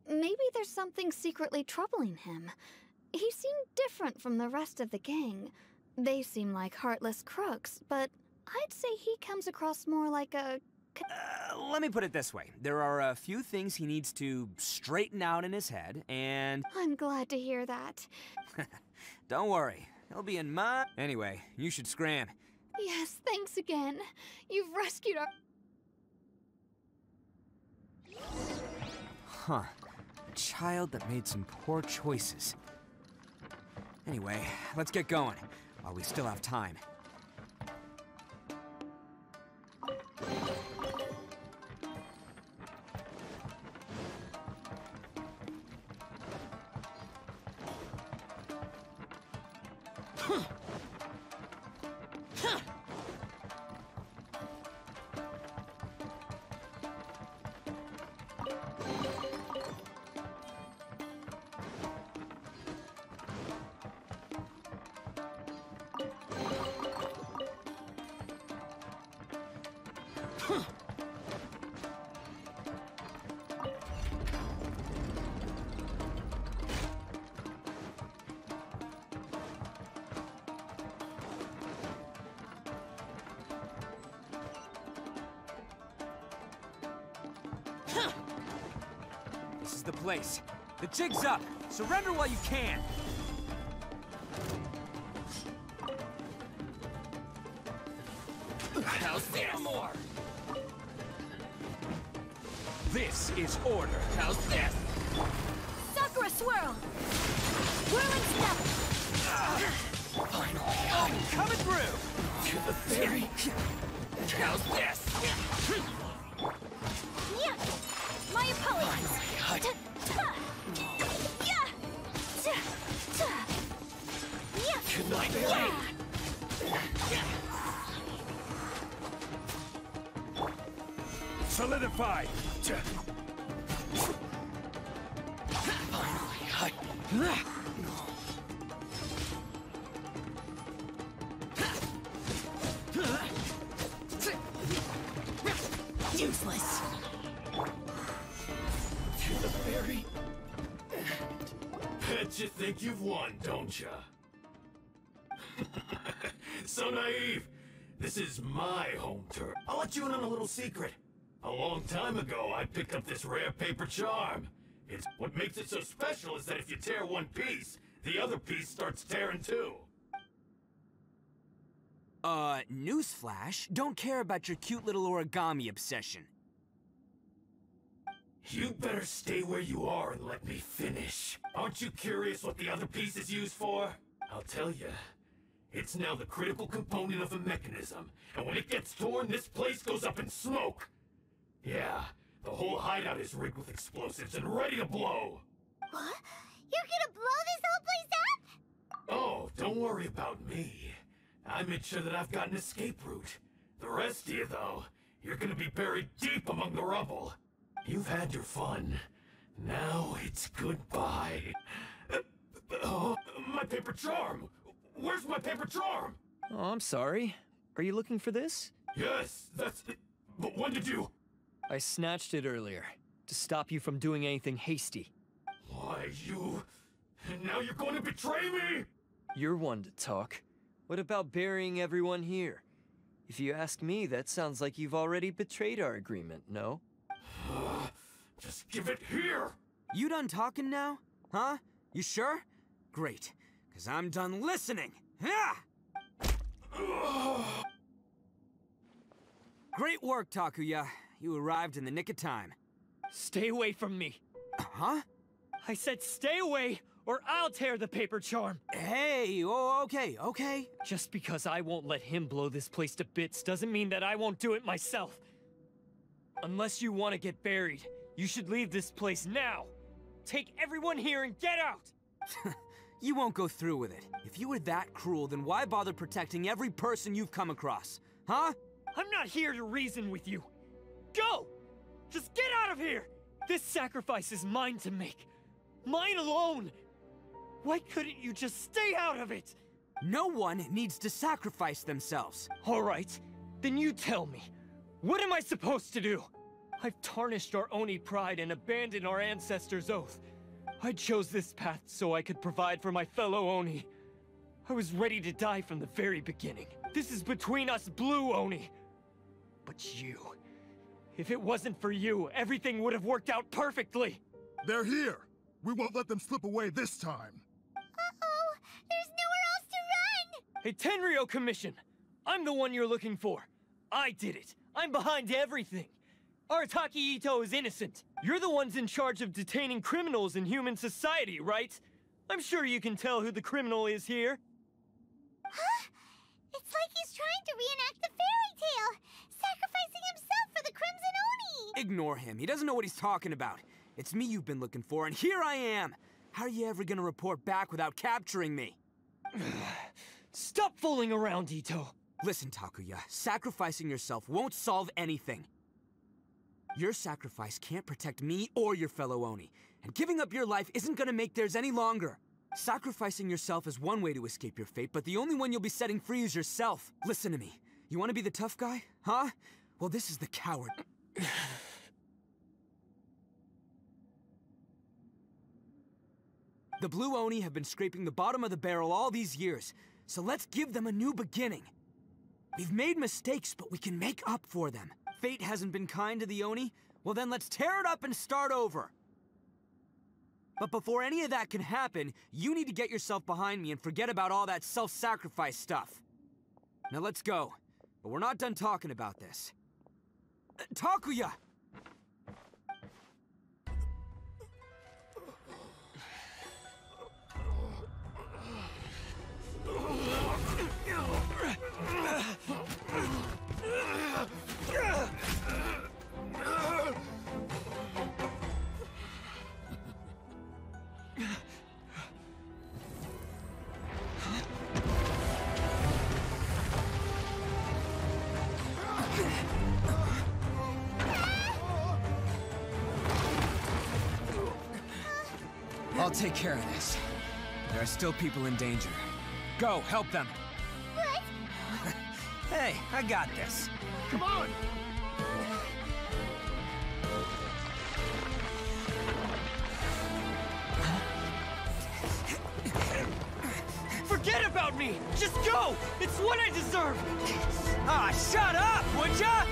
Speaker 8: maybe there's something secretly troubling him. He seemed different from the rest of the gang. They seem like heartless crooks, but I'd say he comes across more like a...
Speaker 9: Let me put it this way. There are a few things he needs to straighten out in his head, and...
Speaker 8: I'm glad to hear that.
Speaker 9: Don't worry, he'll be in my... Anyway, you should scram.
Speaker 8: Yes, thanks again. You've rescued our...
Speaker 9: Huh. A child that made some poor choices. Anyway, let's get going, while we still have time. This is the place. The jig's up. Surrender while you can.
Speaker 14: How's this? More.
Speaker 9: This is order.
Speaker 14: How's this?
Speaker 4: Sakura swirl! Whirling step!
Speaker 14: Finally,
Speaker 9: coming through!
Speaker 14: To the fairy. How's this?
Speaker 4: Yeah! My apologies!
Speaker 14: To the fairy.
Speaker 9: Solidify!
Speaker 14: Useless. To the fairy.
Speaker 16: Bet you think you've won, don't ya? So naive. This is my home turf. I'll let you in on a little secret. A long time ago, I picked up this rare paper charm. It's what makes it so special is that if you tear one piece, the other piece starts tearing too.
Speaker 9: Newsflash, don't care about your cute little origami obsession.
Speaker 16: You'd better stay where you are and let me finish. Aren't you curious what the other piece is used for? I'll tell you. It's now the critical component of a mechanism, and when it gets torn, this place goes up in smoke. Yeah, the whole hideout is rigged with explosives and ready to blow.
Speaker 2: What? You're gonna blow this whole place up?
Speaker 16: Oh, don't worry about me. I made sure that I've got an escape route. The rest of you, though, you're gonna be buried deep among the rubble. You've had your fun. Now it's goodbye. Oh, my paper charm! Where's my paper charm?
Speaker 12: Oh, I'm sorry. Are you looking for this?
Speaker 16: Yes, that's it. But when did you...
Speaker 12: I snatched it earlier, to stop you from doing anything hasty.
Speaker 16: Why, you... And now you're going to betray me?
Speaker 12: You're one to talk. What about burying everyone here? If you ask me, that sounds like you've already betrayed our agreement, no?
Speaker 16: Just give it here!
Speaker 9: You done talking now? Huh? You sure? Great, because I'm done listening. Great work, Takuya. You arrived in the nick of time.
Speaker 12: Stay away from me.
Speaker 9: Huh?
Speaker 12: I said stay away, or I'll tear the paper charm.
Speaker 9: Hey, oh, okay.
Speaker 12: Just because I won't let him blow this place to bits doesn't mean that I won't do it myself. Unless you want to get buried, you should leave this place now. Take everyone here and get out!
Speaker 9: You won't go through with it. If you were that cruel, then why bother protecting every person you've come across? Huh?
Speaker 12: I'm not here to reason with you. Go! Just get out of here! This sacrifice is mine to make. Mine alone! Why couldn't you just stay out of it?
Speaker 9: No one needs to sacrifice themselves.
Speaker 12: All right, then you tell me. What am I supposed to do? I've tarnished our Oni pride and abandoned our ancestors' oath. I chose this path so I could provide for my fellow Oni. I was ready to die from the very beginning. This is between us blue Oni. But you... If it wasn't for you, everything would have worked out perfectly!
Speaker 13: They're here! We won't let them slip away this time!
Speaker 2: Uh-oh! There's nowhere else to run!
Speaker 12: Hey, Tenryo Commission! I'm the one you're looking for. I did it. I'm behind everything. Arataki Itto is innocent. You're the ones in charge of detaining criminals in human society, right? I'm sure you can tell who the criminal is here.
Speaker 2: Huh? It's like he's trying to reenact the fairy tale, sacrificing himself for the Crimson Oni!
Speaker 9: Ignore him. He doesn't know what he's talking about. It's me you've been looking for, and here I am! How are you ever gonna report back without capturing me?
Speaker 12: Stop fooling around, Itto!
Speaker 9: Listen, Takuya, sacrificing yourself won't solve anything. Your sacrifice can't protect me or your fellow Oni, and giving up your life isn't gonna make theirs any longer. Sacrificing yourself is one way to escape your fate, but the only one you'll be setting free is yourself. Listen to me. You wanna be the tough guy? Huh? Well, this is the coward. The Blue Oni have been scraping the bottom of the barrel all these years, so let's give them a new beginning. We've made mistakes, but we can make up for them. Fate hasn't been kind to the Oni? Well then let's tear it up and start over. But before any of that can happen, you need to get yourself behind me and forget about all that self-sacrifice stuff. Now let's go. But we're not done talking about this. Takuya! I'll take care of this. There are still people in danger. Go, help them.
Speaker 2: What?
Speaker 9: Hey, I got this.
Speaker 16: Come on!
Speaker 12: Forget about me! Just go! It's what I deserve!
Speaker 9: Ah, shut up, would ya?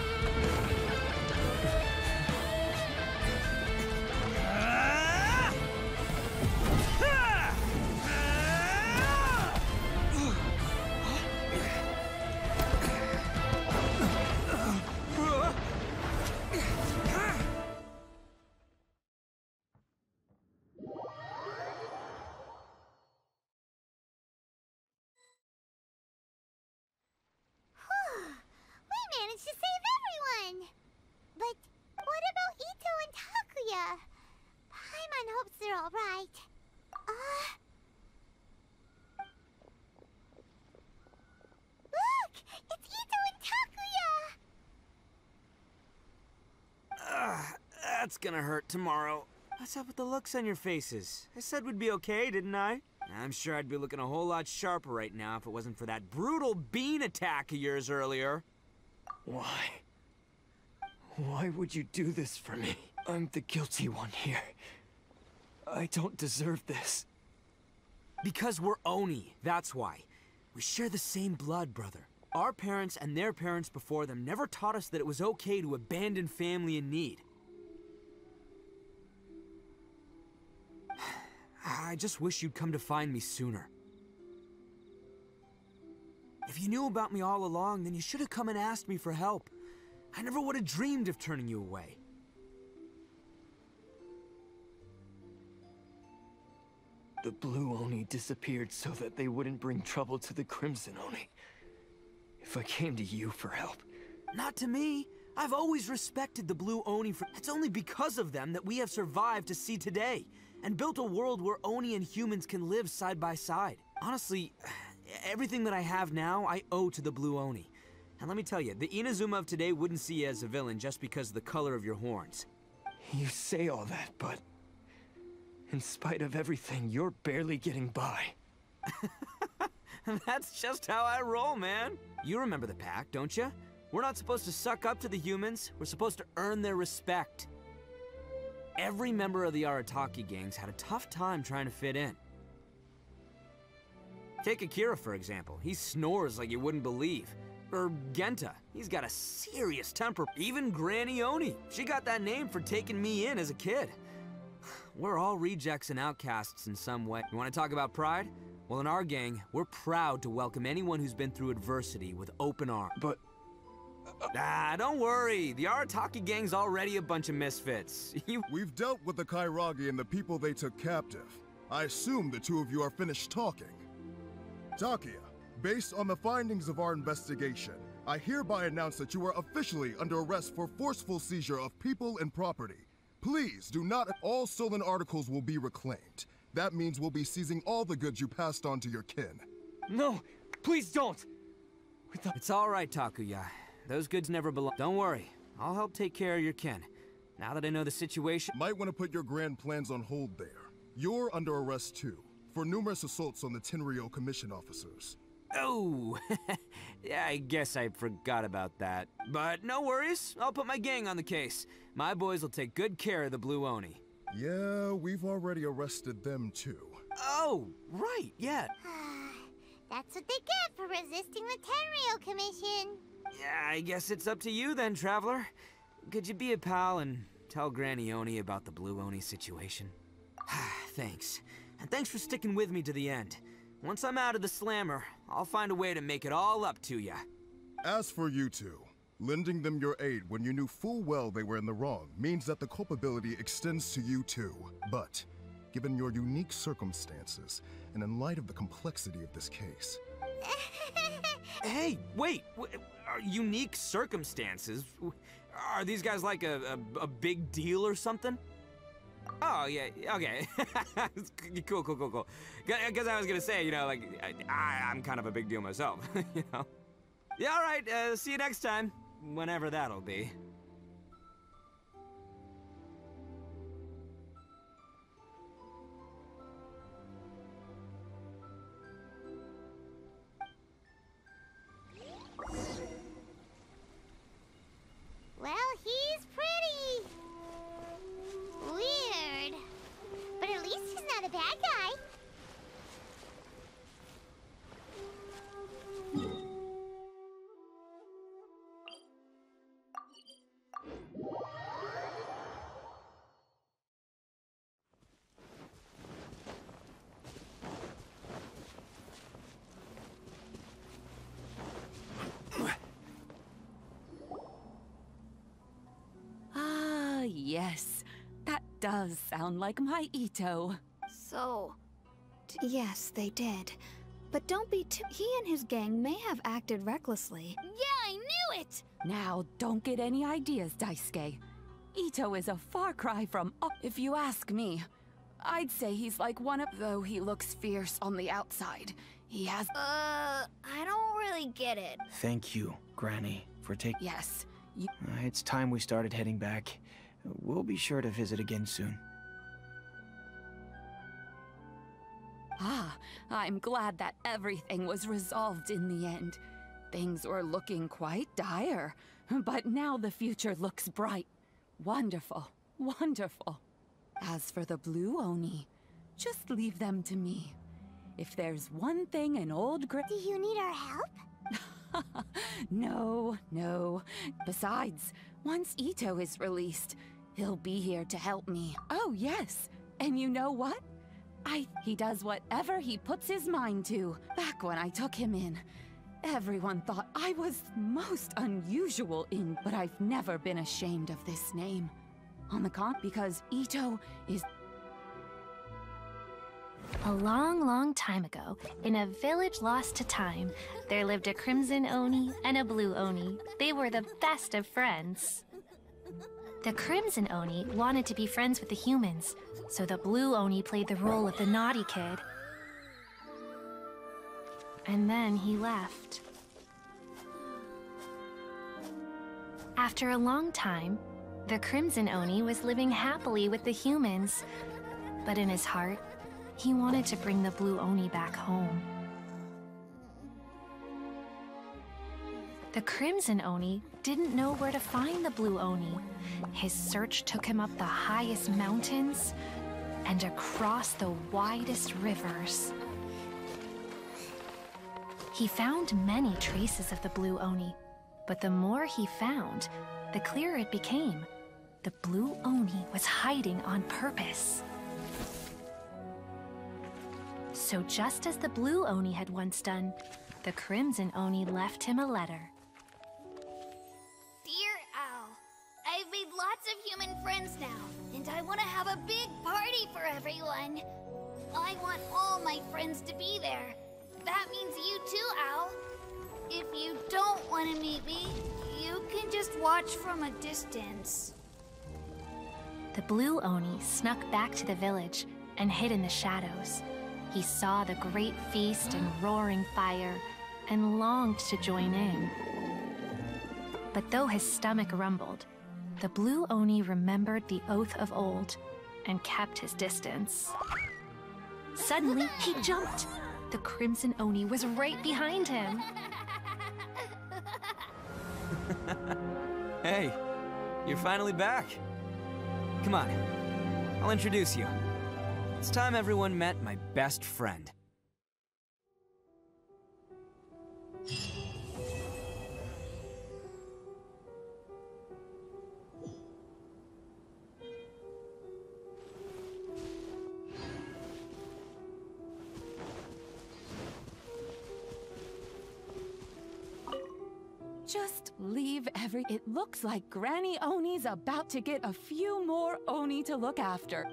Speaker 2: We managed to save everyone! But what about Itto and Takuya? Paimon hopes they're alright. Look! It's Itto and Takuya!
Speaker 9: That's gonna hurt tomorrow. What's up with the looks on your faces? I said we'd be okay, didn't I? I'm sure I'd be looking a whole lot sharper right now if it wasn't for that brutal bean attack of yours earlier.
Speaker 12: Why? Why would you do this for me? I'm the guilty one here. I don't deserve this.
Speaker 9: Because we're Oni, that's why. We share the same blood, brother. Our parents and their parents before them never taught us that it was okay to abandon family in need. I just wish you'd come to find me sooner. If you knew about me all along, then you should have come and asked me for help. I never would have dreamed of turning you away.
Speaker 12: The Blue Oni disappeared so that they wouldn't bring trouble to the Crimson Oni. If I came to you for help...
Speaker 9: Not to me. I've always respected the Blue Oni for... It's only because of them that we have survived to see today, and built a world where Oni and humans can live side by side. Honestly, everything that I have now, I owe to the Blue Oni. And let me tell you, the Inazuma of today wouldn't see you as a villain just because of the color of your horns.
Speaker 12: You say all that, but... in spite of everything, you're barely getting by.
Speaker 9: That's just how I roll, man. You remember the pact, don't you? We're not supposed to suck up to the humans. We're supposed to earn their respect. Every member of the Arataki gangs had a tough time trying to fit in. Take Akira, for example. He snores like you wouldn't believe. Or Genta. He's got a serious temper. Even Granny Oni. She got that name for taking me in as a kid. We're all rejects and outcasts in some way. You want to talk about pride? Well, in our gang, we're proud to welcome anyone who's been through adversity with open arms.
Speaker 12: But...
Speaker 9: don't worry. The Arataki gang's already a bunch of misfits.
Speaker 13: We've dealt with the Kairagi and the people they took captive. I assume the two of you are finished talking. Takia, based on the findings of our investigation, I hereby announce that you are officially under arrest for forceful seizure of people and property. Please do not. All stolen articles will be reclaimed. That means we'll be seizing all the goods you passed on to your kin.
Speaker 12: No, please don't.
Speaker 9: It's all right, Takuya. Those goods never belong. Don't worry. I'll help take care of your kin. Now that I know the situation...
Speaker 13: Might want to put your grand plans on hold there. You're under arrest too, for numerous assaults on the Tenryou Commission officers.
Speaker 9: Oh, yeah, I guess I forgot about that. But no worries, I'll put my gang on the case. My boys will take good care of the Blue Oni.
Speaker 13: Yeah, we've already arrested them too.
Speaker 9: Oh, right, yeah.
Speaker 2: That's what they get for resisting the Tenryou Commission.
Speaker 9: Yeah, I guess it's up to you then, Traveler. Could you be a pal and tell Granny Oni about the Blue Oni situation? Thanks. And thanks for sticking with me to the end. Once I'm out of the slammer, I'll find a way to make it all up to ya.
Speaker 13: As for you two, lending them your aid when you knew full well they were in the wrong means that the culpability extends to you too. But, given your unique circumstances, and in light of the complexity of this case...
Speaker 9: Hey, wait! Unique circumstances? Are these guys like a big deal or something? Oh, yeah, okay. Cool. Because I was gonna say, you know, like, I'm kind of a big deal myself, you know? Yeah, all right, see you next time. Whenever that'll be.
Speaker 2: Well, he's pretty. Weird. But at least he's not a bad guy.
Speaker 1: Yes, that does sound like my Itto.
Speaker 8: So, yes, they did. But don't be too... He and his gang may have acted recklessly.
Speaker 1: Yeah, I knew it! Now, don't get any ideas, Daisuke. Itto is a far cry from... if you ask me, I'd say he's like one of... Though he looks fierce on the outside, he has...
Speaker 8: I don't really get it.
Speaker 15: Thank you, Granny, for taking...
Speaker 1: Yes,
Speaker 15: it's time we started heading back. We'll be sure to visit again soon.
Speaker 1: Ah,
Speaker 10: I'm glad that everything was resolved in the end. Things were looking quite dire, but now the future looks bright. Wonderful, wonderful. As for the Blue Oni, just leave them to me. If there's one thing an old Do
Speaker 2: you need our help?
Speaker 10: No, no. Besides, once Itto is released, he'll be here to help me. Oh, yes. And you know what? He does whatever he puts his mind to. Back when I took him in, everyone thought I was most unusual but I've never been ashamed of this name. On the because Itto is...
Speaker 7: A long, long time ago, in a village lost to time, there lived a Crimson Oni and a Blue Oni. They were the best of friends. The Crimson Oni wanted to be friends with the humans, so the Blue Oni played the role of the naughty kid. And then he left. After a long time, the Crimson Oni was living happily with the humans, but in his heart, he wanted to bring the Blue Oni back home. The Crimson Oni didn't know where to find the Blue Oni. His search took him up the highest mountains and across the widest rivers. He found many traces of the Blue Oni, but the more he found, the clearer it became. The Blue Oni was hiding on purpose. So just as the Blue Oni had once done, the Crimson Oni left him a letter.
Speaker 8: Dear Owl, I've made lots of human friends now, and I want to have a big party for everyone. I want all my friends to be there. That means you too, Owl. If you don't want to meet me, you can just watch from a distance.
Speaker 7: The Blue Oni snuck back to the village and hid in the shadows. He saw the great feast and roaring fire and longed to join in. But though his stomach rumbled, the Blue Oni remembered the oath of old and kept his distance. Suddenly, he jumped. The Crimson Oni was right behind him.
Speaker 9: Hey, you're finally back. Come on, I'll introduce you. It's time everyone met my best friend.
Speaker 10: Just leave It looks like Granny Oni's about to get a few more Oni to look after.